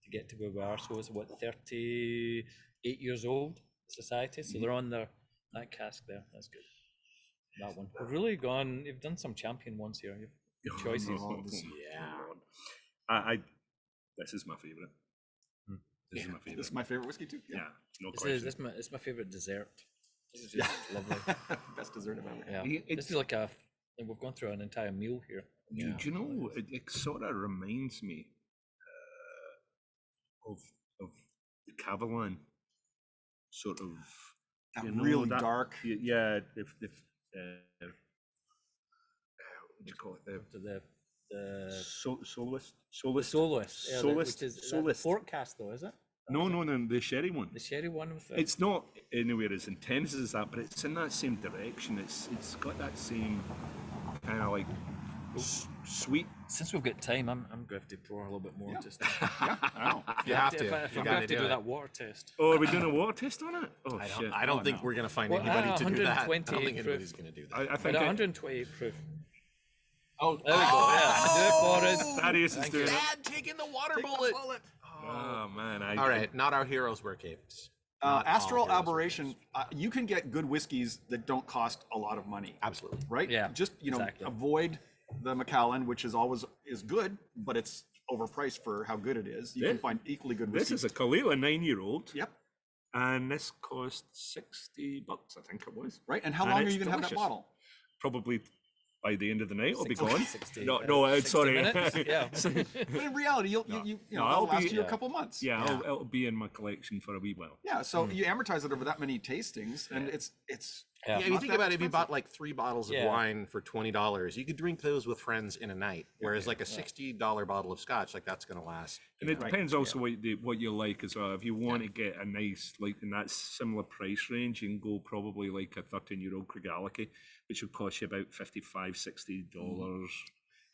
to get to where we are. So it's what, 38 years old, the society. So they're on that cask there. That's good. That one. We've really gone. You've done some champion ones here. You've good choices. Yeah. This is my favorite. This is my favorite. This is my favorite whiskey too. Yeah, no This question. is my favorite dessert. This is just lovely. Best dessert I've ever had. Yeah, this is like and we've gone through an entire meal here. Do you know, it sort of reminds me of the Cavalan, sort of. That you know, really dark. Yeah, what do you call it? To the Solus? soloist, yeah, Solist. which is Solist. port cast though, is it? No, the sherry one. The sherry one with the... It's not anywhere as intense as that, but it's in that same direction. It's got that same kind of like sweet. Since we've got time, I'm going to have to pour a little bit more. Just Yeah, I know. You have to. If I'm You going to gotta have to do it. that water test. Oh, are we doing a water test on it? Oh, I shit. don't, I don't Oh, think no. we're going to find Well, anybody to do that. I don't 128 think proof. anybody's going to do that. I But think 128 proof. Oh, There we go. Yeah, do it for us. Thaddeus is Thank doing you. it. Dad taking the water bullet. Oh, man. All right, not our heroes wear capes. Not all Astral heroes wear Aberration, capes. you can get good whiskeys that don't cost a lot of money, Absolutely. right? Yeah, Just, exactly. avoid the Macallan, which is good, but it's overpriced for how good it is. You can This- find equally good This whiskey. is a Kalila 9-year-old. Yep, And this cost $60, I think it was. right? And how And long are it's you going to have that delicious. bottle? Probably by the end of the night, it'll be 60 gone. 60, No, 60 sorry. minutes? Yeah. But in reality, you No, know, it'll that'll last be- you a couple months. Yeah, it'll be in my collection for a wee while. Yeah, so you amortize it over that many tastings, and it's Yeah. Yeah, if you not think that about it, if you expensive. bought like 3 bottles of Yeah. wine for $20, you could drink those with friends in a night. Whereas like a $60 bottle of scotch, like that's going to last. And you it know, depends also what you like as well. If you want to get a nice, like in that similar price range, you can go probably like a 13-year-old Craigellachie, which would cost you about $55, $60.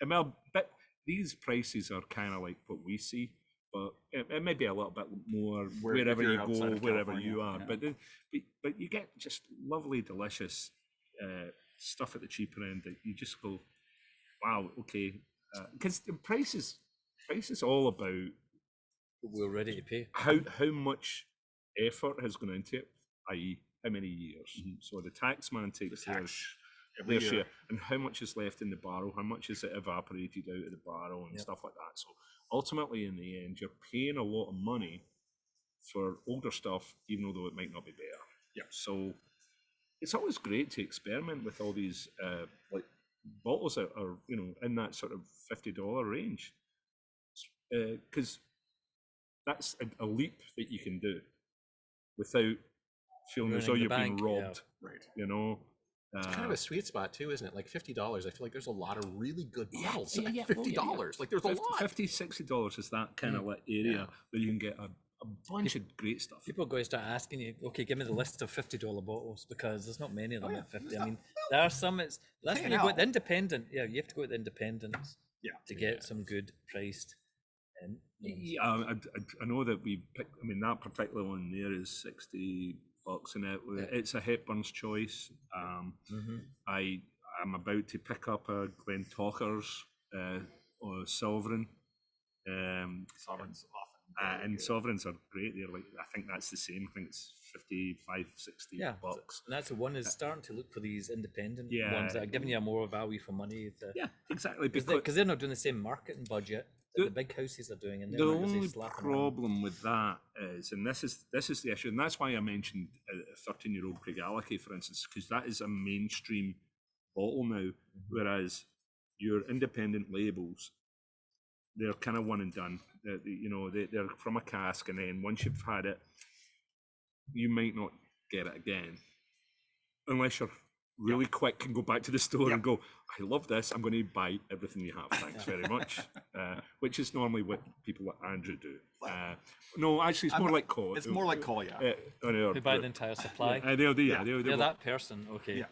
And well, but these prices are kind of like what we see, but it may be a little bit more if wherever you're you outside go, of wherever you California, are. yeah. But you get just lovely, delicious stuff at the cheaper end that you just go, wow, okay, because the price is all about We're ready to pay. how much effort has gone into it, i.e., how many years. So the tax man takes their share, and how much is left in the barrel, how much is it evaporated out of the barrel, and stuff like that. So ultimately, in the end, you're paying a lot of money for older stuff, even though it might not be better. Yeah. So it's always great to experiment with all these like bottles that are in that sort of $50 range. because that's a leap that you can do without feeling as though Ruining you've the been bank, yeah. robbed. Right. You know. It's kind of a sweet spot too, isn't it? Like $50. I feel like there's a lot of really good bottles. yeah, at $50. Like there's a lot. $50-$60 is that kind of like area where you can get a bunch of great stuff. People are going to start asking you, okay, give me the list of $50 bottles, because there's not many of them at 50. I mean, there are some. That's when you go at the independent. Yeah, you have to go at the independents. To get some good priced. And Yeah, I know that we picked. I mean, that particular one there is $60, and it's a Hepburn's Choice. I'm about to pick up a Glenfarclas Sovereign. Sovereigns often. And Sovereigns are great. They're like, I think that's the same. I think it's $55-$60. And that's the one is starting to look for these independent Yeah. ones that are giving you a more value for money. Yeah, exactly. Because they're not doing the same marketing budget that the big houses are doing. And The only problem with that is, and this is the issue, and that's why I mentioned a 13-year-old Craigellachie, for instance, because that is a mainstream bottle now, whereas your independent labels, they're kind of one and done. They're from a cask, and then once you've had it, you might not get it again, unless you're really quick and go back to the store and go, I love this, I'm going to buy everything you have, thanks very much, which is normally what people like Andrew do. No, actually, it's more like Cole. It's more like Cole, yeah. They buy the entire supply. They're that person, okay.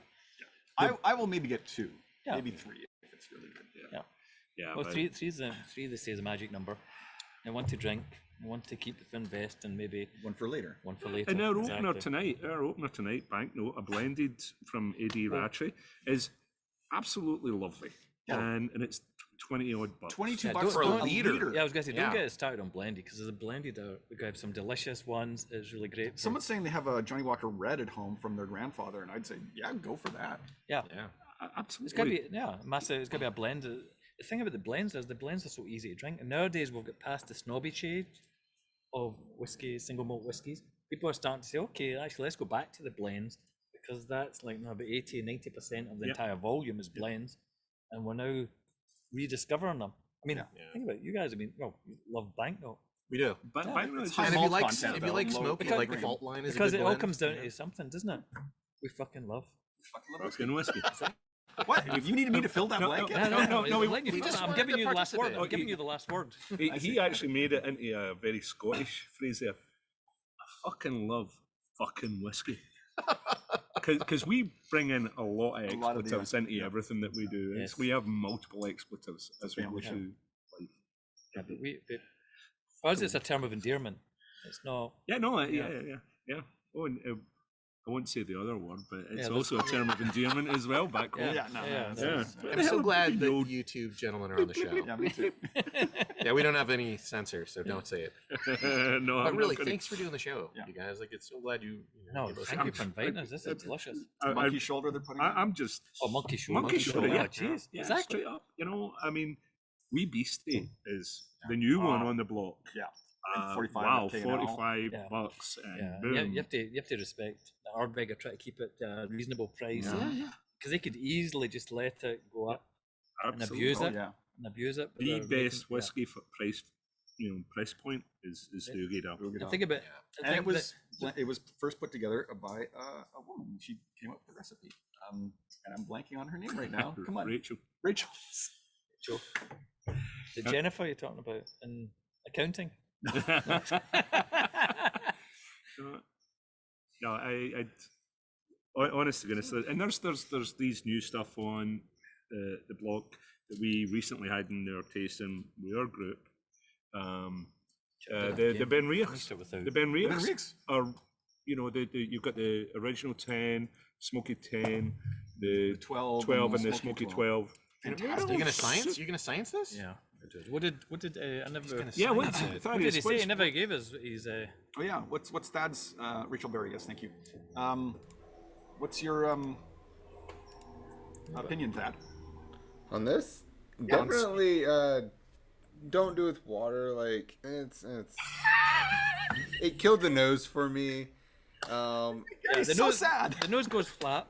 I will maybe get 2, maybe 3 if it's really good. Yeah. Well, three they say is a magic number. I want to drink, I want to keep for invest, and maybe one for later. And our opener tonight, Banknote, a blended from AD Rattray, is absolutely lovely. And it's 20 odd bucks. $22 for a liter. Yeah, I was going to say, don't get it started on blended, because there's a blended, we have some delicious ones. It's really great. Someone's saying they have a Johnny Walker Red at home from their grandfather, and I'd say, yeah, go for that. Yeah. Absolutely. It's got to be, massive. It's got to be a blend. The thing about the blends is the blends are so easy to drink. And nowadays we've got past the snobby shade of whiskey, single malt whiskies. People are starting to say, okay, actually, let's go back to the blends, because that's like about 80 and 90% of the entire volume is blends. And we're now rediscovering them. I mean, think about it. You guys, you love Banknote. We do. But And if you like smoky, like Fault Line is because a good it all blend. comes down to something, doesn't it? We fucking love. Fucking whiskey. What? If you needed me to fill that blanket? I'm giving you the last word. I'm giving you the last word. He actually made it into a very Scottish phrase there. I fucking love fucking whiskey. Because we bring in a lot of expletives into everything that we do. Yes. We have multiple expletives as we go through life. Yeah, but for us, it's a term of endearment. It's not. Yeah. Oh, and, I won't say the other word, but it's also a term of endearment as well back home. I'm so glad that you two gentlemen are on the show. Yeah, me too. Yeah, we don't have any censor, so don't say it. No, but really, thanks for doing the show, you guys. Like, it's so glad you. Thank you for inviting us. This is delicious. Monkey shoulder they're putting. I'm just. Oh, monkey shoulder. Monkey shoulder. Yeah, jeez. Yeah, exactly. Straight up. I mean, Wee Beastie is the new one on the block. Yeah. 45. Wow, $45. And boom. You have to respect the Ardbeg are trying to keep it a reasonable price. Because they could easily just let it go up and abuse it. And abuse it. The best whiskey for price point is Ledaig. Think about and it was first put together by a woman. She came up with the recipe. And I'm blanking on her name right now. Come on. Rachel. The Jennifer you're talking about in accounting? No, I honest to goodness, and there's these new stuff on the blog that we recently had in our tasting with our group. The Ben Reeks. The Ben Reeks are, you've got the original 10, Smoky 10, the 12 and the Smoky 12. Fantastic. You're gonna science this? Yeah. What did I never? What did he say? He never gave us his. Oh yeah, what's Thad's? Rachel Berry, yes, thank you. What's your opinion, Thad? On this? Definitely don't do with water. Like it killed the nose for me. It's so sad. The nose goes flat.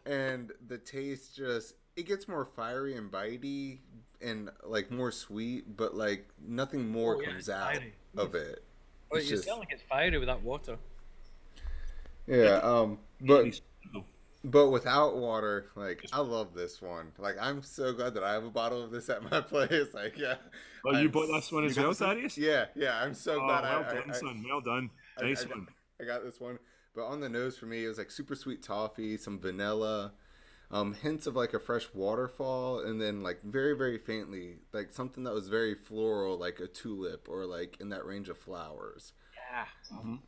And the taste it gets more fiery and bitey and like more sweet, but like nothing more Oh, yeah, comes it's out fiery. of it. Oh, It's you just- sound like it's fiery with that water. Yeah, but Though. but without water, like I love this one. Like I'm so glad that I have a bottle of this at my place. Like yeah. Oh, you I'm bought s- this one you as got well, this one? Thaddeus? Yeah, yeah. I'm so Oh, glad well done, son. Well done. Nice got, one. I got this one. But on the nose for me, it was like super sweet toffee, some vanilla, hints of like a fresh waterfall, and then like very, very faintly, like something that was very floral, like a tulip or like in that range of flowers Yeah.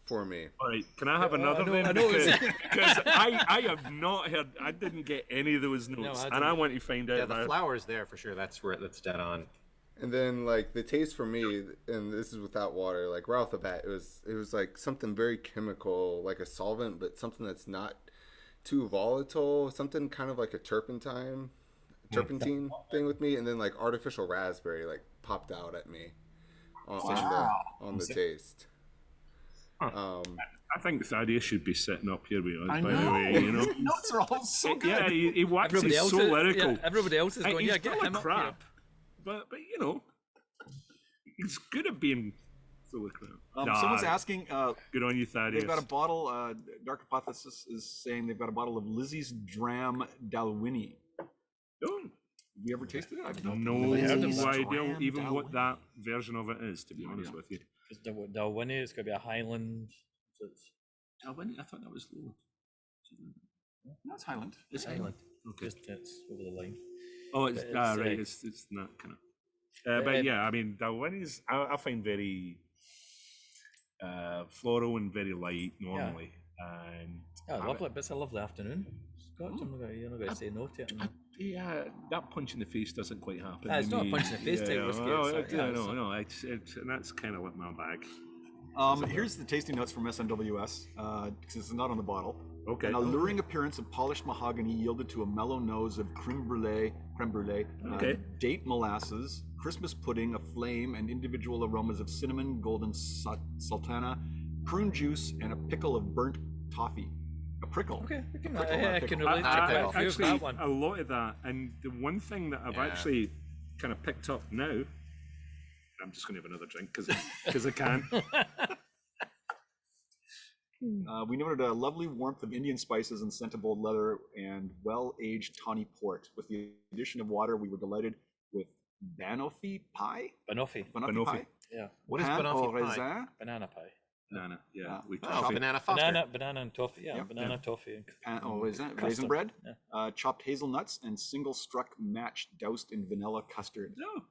for me. All right, can I have another I know- then? I know it's- Because I have not heard, I didn't get any of those notes, I and I didn't. want to find out Yeah, the about flower's there for sure. That's dead on. And then like the taste for me, and this is without water, like right off the bat, it was like something very chemical, like a solvent, but something that's not too volatile, something kind of like a turpentine thing with me, and then like artificial raspberry like popped out at me on the taste. I think Thaddeus should be sitting up here with us, I by know. the way, you know. His notes are all so good. Yeah, he waxes Everybody else, so is, lyrical. yeah, everybody else is Hey, going, he's yeah, get full of him up crap, here. but you know, he's good at being full of crap. Someone's asking, Good on you, Thaddeus. they've got a bottle, Dark Hypothesis is saying they've got a bottle of Lizzie's Dram Dalwhinnie. Oh, Have you ever tasted it? I've no Lizzie's idea Dram even what Dalwhinnie. that version of it is, to be honest with you. It's the Winnie, it's going to be a Highland. So it's Dalwhinnie? I thought that was low. No, it's Highland. it's Highland. Okay. Just it's over the line. Oh, it's, But it's, right. uh, It's not kind of. But yeah, I mean, Dalwhinnie's I find very floral and very light normally, and Yeah, lovely. But it's a lovely afternoon. Scotch, you're not going to say no to it. yeah, that punch in the face doesn't quite happen. It's to not a me. punch in the face type whiskey, No, it's like, yeah, it's no, it's and that's kind of like my bag. Here's the tasting notes from SMWS, because it's not on the bottle. Okay. An alluring appearance of polished mahogany yielded to a mellow nose of creme brulee, Okay. date molasses, Christmas pudding, a flame, and individual aromas of cinnamon, golden sultana, prune juice, and a pickle of burnt toffee. A prickle. Okay, I I can relate to I- quite a few of Actually, that one. a lot of that, and the one thing that I've Yeah. actually kind of picked up now, I'm just going to have another drink because I can. We noted a lovely warmth of Indian spices and scent of old leather and well-aged tawny port. With the addition of water, we were delighted with banoffee pie. Banoffee. Banoffee. Pie. Yeah. What is Pain au banoffee pie? raisin, Banana pie. Banana, yeah. Yeah. We Oh, toffee. Banana Foster. Banana and toffee. Yeah, Yep. banana toffee. pain au raisin, raisin Custard. bread, Yeah. chopped hazelnuts, and single-struck match doused in vanilla custard. Oh,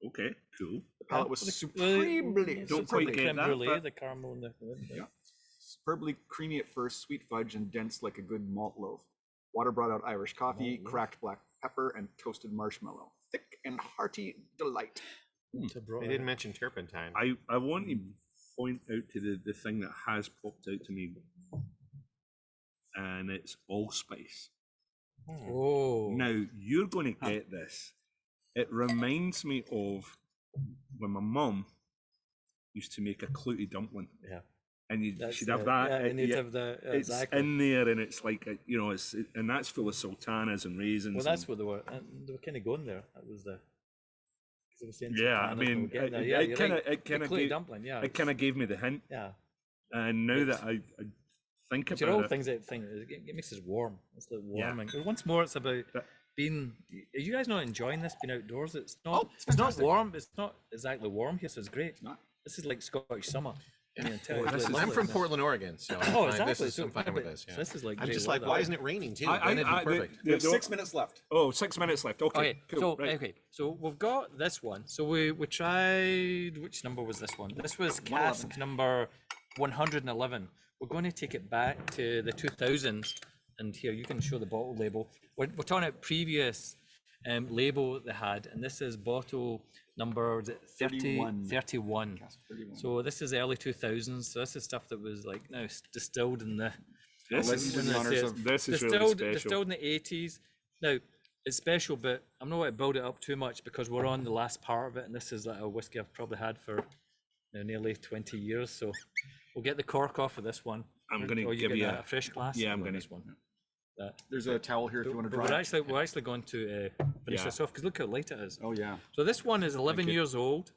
okay, cool. The palate was The- supremely, Don't quite superbly, get creme that, brulee, but- the caramel and the Yeah. superbly creamy at first, sweet fudge, and dense like a good malt loaf. Water brought out Irish coffee, Malt loaf. cracked black pepper, and toasted marshmallow. Thick and hearty delight. to bro- They didn't mention turpentine. I want to point out to the thing that has popped out to me, and it's allspice. Oh. Now, you're going to get this. It reminds me of when my mum used to make a clouty dumpling, Yeah. and That's she'd have the- that. Yeah, you need yeah, to have the it's exactly. in there, and it's like and that's full of sultanas and raisins. Well, that's and- what they were. And they were kind of going there. That was the. 'cause they were saying Yeah, I sultanas, they were mean, getting there. it Yeah, you're kinda- right. it The kinda clouty gave- dumpling. Yeah. it kind of gave me the hint, Yeah. and now that I think But you're about all it, things that thing. It makes us warm. It's like Yeah. warming. Once more, it's about But- being. Are you guys not enjoying this? Being outdoors. It's not. Oh, it's it's not fantastic. warm. It's not exactly warm here, so it's great. not. This is like Scottish summer. I mean, I'm lovely, from isn't it? Portland, Oregon, so I'm Oh, fine. exactly. This is, So, I'm fine yeah, with but- this. so Yeah. this is like I'm great just like, weather. why isn't it raining too? I- Then it'd I- be perfect. We have the- 6 minutes left. Oh, 6 minutes left. Okay. Okay, cool, so right. okay, so we've got this one. So we tried. Which number was this one? This was cask number 111. We're going to take it back to the 2000s, and here you can show the bottle label. We're talking about previous label they had, and this is bottle number is it 31. 31. So this is early 2000s. So this is stuff that was like now distilled in the This Let's is, do the honors of- this is really distilled special. distilled in the 80s. Now it's special, but I'm not going to build it up too much because we're on the last part of it, and this is like a whiskey I've probably had for nearly 20 years. So we'll get the cork off of this one. I'm gonna Or give get you a fresh glass. Yeah, I'm on gonna. this one. That. There's a towel here if you want to But dry. we're actually going to finish Yeah. this off because look how light it is. Oh yeah. So this one is 11 you. years old.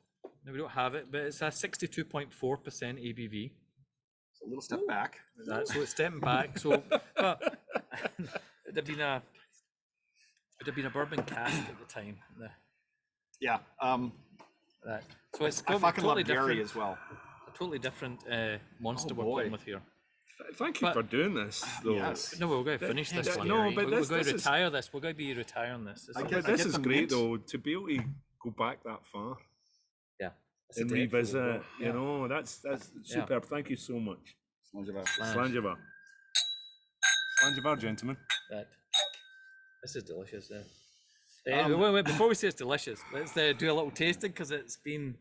Now we don't have it, but it's a 62.4% ABV. A little step back. So it's stepping back. So it'd have been a bourbon cask at the time. Yeah. That. So it's I fucking totally love Gary different. as well. A totally different monster Oh, we're boy. playing with here. Thank you But- for doing this, though. Yes. No, we're going to finish this one. no, but we're this- going to this is- retire this. We're going to be retiring this. I But get this is the great, mint. though, to be able to go back that far Yeah. It's a and depth of the revisit. book. You know, that's superb. Thank you so much. Slanjava. Slanjava. Slanjava, gentlemen. That. This is delicious. Wait, before we say it's delicious, let's do a little tasting because it's been.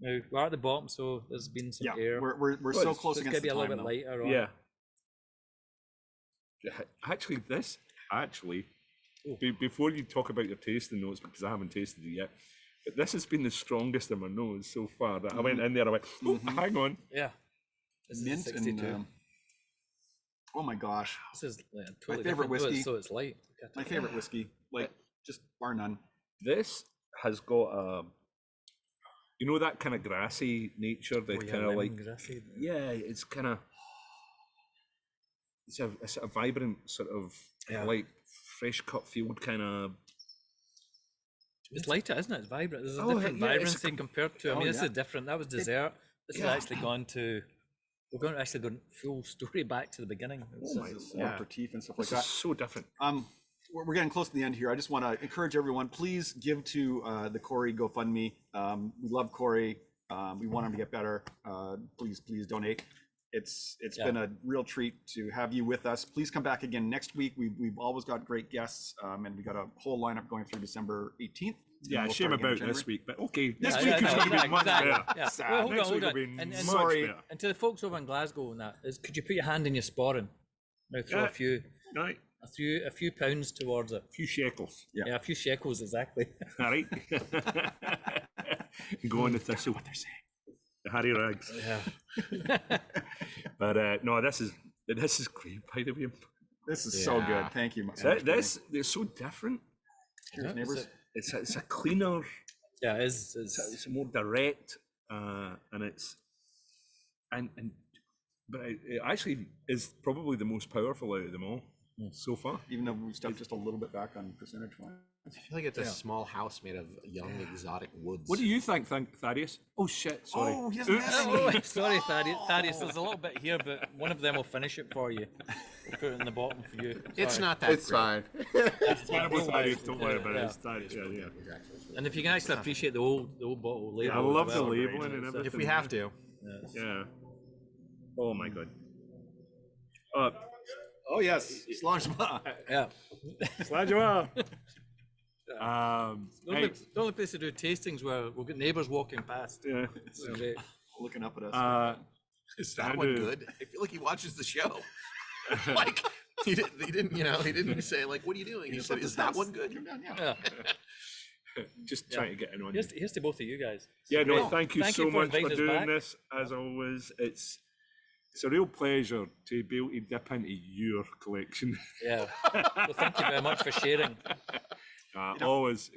Now we're at the bottom, so there's been some Yeah, air. we're so close So it's against going to be the a little time, bit though. lighter. On Yeah. Actually, before you talk about your tasting notes, because I haven't tasted it yet, but this has been the strongest of my nose so far. That I went in there, I went, oh, hang on. Yeah. This is Mint 62. and oh my gosh, This is totally favorite different, though, whiskey. So it's light. my favorite whiskey, like just bar none. This has got a, you know, that kind of grassy nature, that kind of like, yeah, it's kind of, it's a vibrant sort of like fresh cut field kind of. It's lighter, isn't it? It's vibrant. There's a Oh, different yeah, it's a vibrancy compared to. I mean, this yeah. is different. That was dessert. This is yeah. actually gone to. We're going to actually go full story back to the beginning. This is yeah. aperitif and stuff like This is that. so different. We're getting close to the end here. I just want to encourage everyone, please give to the Corey GoFundMe. We love Corey. We want him to get better. Please donate. It's been a real treat to have you with us. Please come back again next week. We've always got great guests, and we got a whole lineup going through December 18th. Yeah, We'll shame start again in about this January. week, but okay, Yeah, next yeah, week is no, going to be exactly, much exactly. better. Yeah. Sad. Well, hold Next on, week hold will on. be And much sorry. better. And to the folks over in Glasgow and that, could you put your hand in your sporran? Now throw Yeah. a Right, few pounds towards it. a few shekels. Yeah. A few shekels exactly. All right. Go on the thistle, what they're saying. The Harry Rags. Yeah. But no, this is great, by the way. This is so Yeah. good. Thank you. This they're so different. Cheers, neighbors. It's a cleaner, Yeah, it is. it's more direct, and it's but it actually is probably the most powerful out of them all so far. Even though we stepped just a little bit back on percentage wise. I feel like it's a small house made of young exotic woods. What do you think, Thaddeus? Oh shit! Sorry. Oh, he doesn't Oops. have Oh, sorry, Thaddeus. There's a little bit here, but one of them will finish it for you. We'll put it in the bottom for you. It's Sorry. not that It's great. fine. Terrible Thaddeus, don't worry about it. Yeah. It's Thaddeus, yeah. And if you can actually appreciate the old bottle label. I love as the well. labeling and everything. If we have to. Yes. Yeah. Oh my god. Oh yes, Slanjava. Yeah. Slanjava. The only place to do tastings where we'll get neighbours walking past. Yeah. It's great. Looking up at us. Is that I one do. good? I feel like he watches the show. Like he didn't say like, "What are you doing?" He said, "Is that one good?" Yeah. Just trying to get in on you. Here's to both of you guys. Yeah, no, Great. thank you Thank so you for much for inviting us doing back. this. As always, it's a real pleasure to be able to dip into your collection. Yeah. Well, thank you very much for sharing. Always,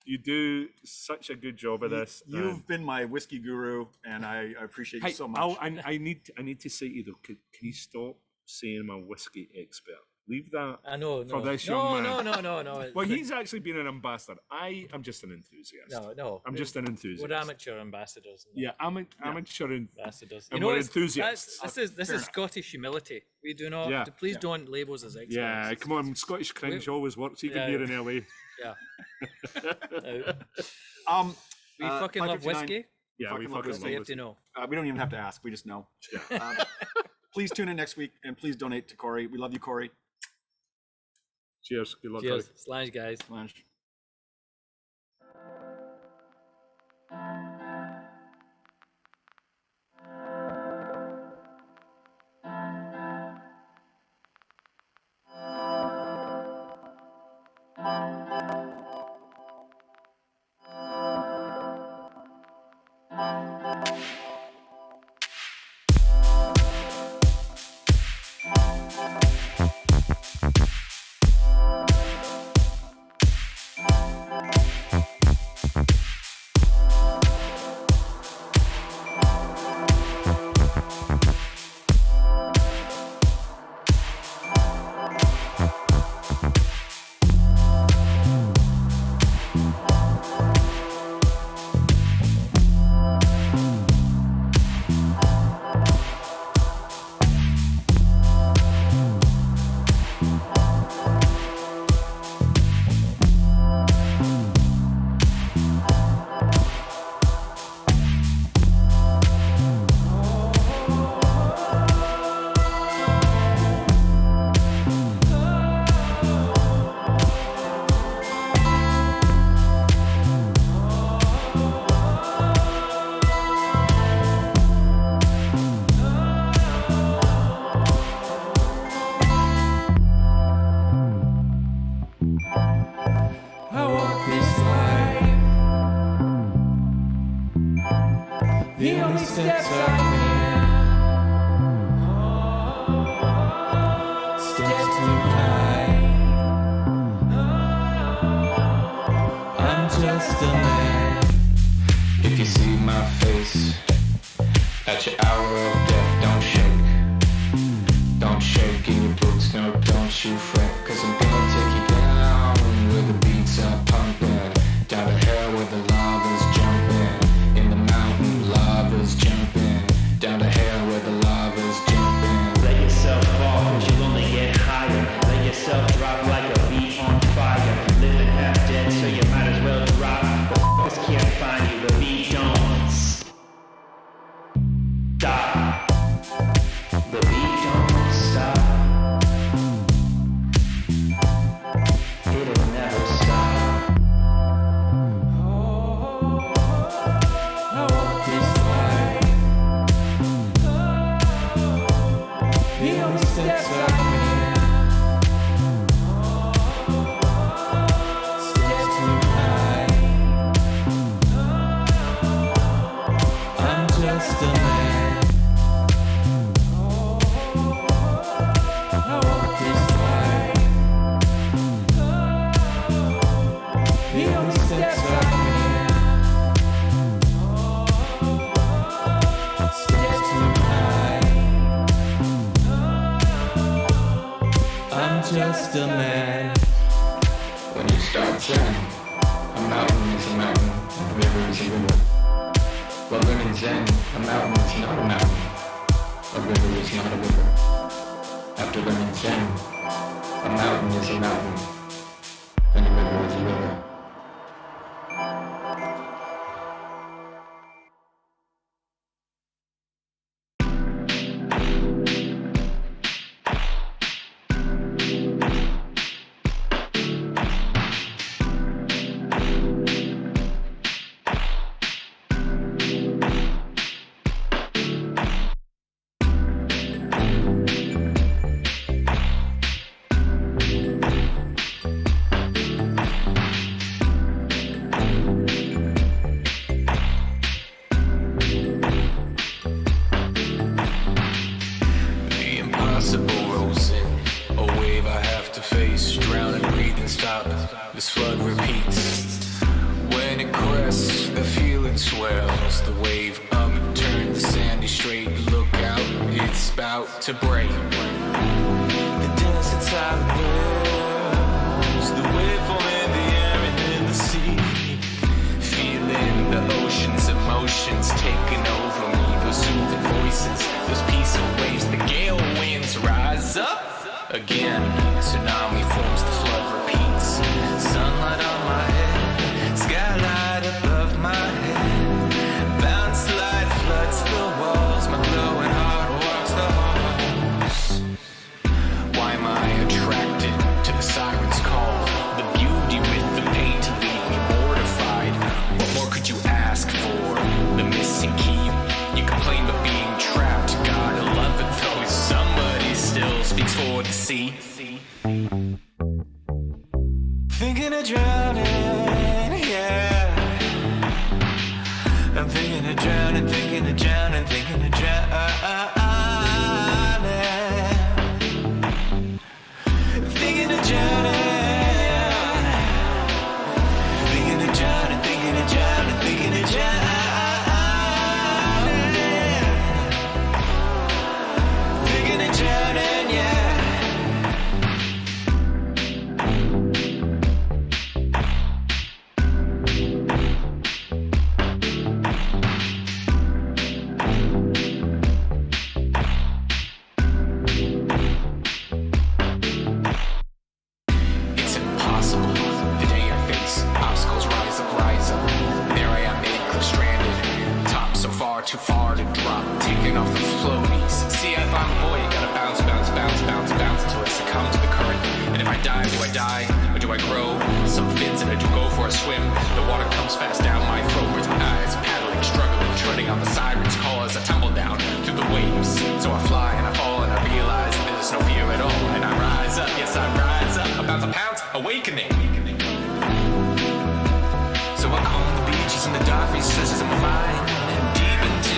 you do such a good job of this. You've been my whiskey guru, and I appreciate you so much. I need to say to you though, can you stop saying I'm a whiskey expert? Leave that. I know. For No. this young man. No. Well, he's actually been an ambassador. I am just an enthusiast. No. I'm just an enthusiast. We're amateur ambassadors. Yeah, I'm amateur Ambassadors. and we're it's- enthusiasts. This is Scottish humility. We do not. Yeah. Please don't label us as experts. Yeah, come on, Scottish cringe always works, even Yeah, here yeah. in LA. Yeah. We Uh, fucking love 559. whiskey. Yeah, we Fucking love fucking So love you have it. to know. We don't even have to ask. We just know. Please tune in next week, and please donate to Corey. We love you, Corey. Cheers. Good luck. Cheers. Slange, guys. Slanj. He only steps up steps too high. I'm just a man. If you see my face at your hour of death, don't shake. Don't shake in your boots, no, don't you fret. Cause I'm gonna take you down where the beats are pumping. Down to hell where the lava's jumping. In the mountain, lava's jumping. Down to hell where the lava's jumping. Let yourself fall, cause you'll only get higher. Let yourself drop like a bee on fire. Living half dead, so you might as well drop. The f***ers can't find you, the beat don't stop. The beat don't stop. It'll never stop. I walk this life. He only steps like me. Steps too high. I'm just a man. I walk this life. He only steps like me. Steps too high. I'm just a man. When you start saying a mountain is a mountain, a river is a river. Well, learning Zen, a mountain is not a mountain, a river is not a river. After learning Zen, a mountain is a mountain, and a river is a river. The impossible rolls in, a wave I have to face. Drown and breathe and stop, this flood repeats. When it crests, the feeling swells. The wave upturned, the sandy straight. Look out, it's about to break. The desert silent knows the waveform in the air and in the sea. Feeling the ocean's emotions taking over me. Those soothing voices, those peaceful waves, the gale winds rise up again. Tsunami forms, the flood repeats. Sunlight on my head, skylight above my head. Bounce light floods the walls, my glowing heart walks the halls. Why am I attracted to the siren's call? The beauty with the pain to leave me mortified. What more could you ask for? The missing key. You complain about being trapped. Gotta love it though. Somebody still speaks for the sea. Thinking of drowning, yeah. I'm thinking of drowning, thinking of drowning, thinking of drowning. Thinking of drowning. Thinking of drowning, thinking of drowning, thinking of drowning. Thinking of drowning, yeah. It's impossible. The day I face obstacles rise up, rise up. There I am, ankle stranded. Top so far, too far to drop. Taking off the floaties. See, if I'm a boy, you gotta bounce, bounce, bounce, bounce, bounce until I succumb to the current. And if I die, do I die? Or do I grow? Some fins and I do go for a swim. The water comes fast down my throat with my eyes paddling, struggling, treading on the siren's call as I tumble down through the waves. So I fly and I fall and I realize that there's no fear at all. And I rise up, yes, I rise up. About to pounce, awakening. So I comb the beaches and the dark recesses of my mind, deep into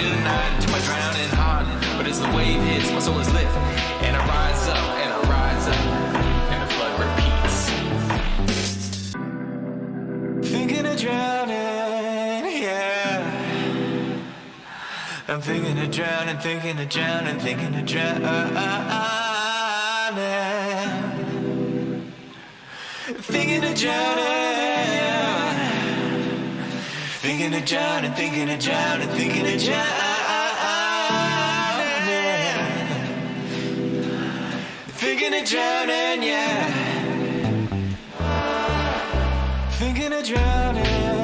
wave hits, my soul is lit. And I rise up, and I rise up, and the flood repeats. Thinking of drowning, yeah. I'm thinking of drowning, thinking of drowning, thinking of drowning. Thinking of drowning. Thinking of drowning, thinking of drowning, thinking of drowning. Thinking of drowning, yeah. Thinking of drowning.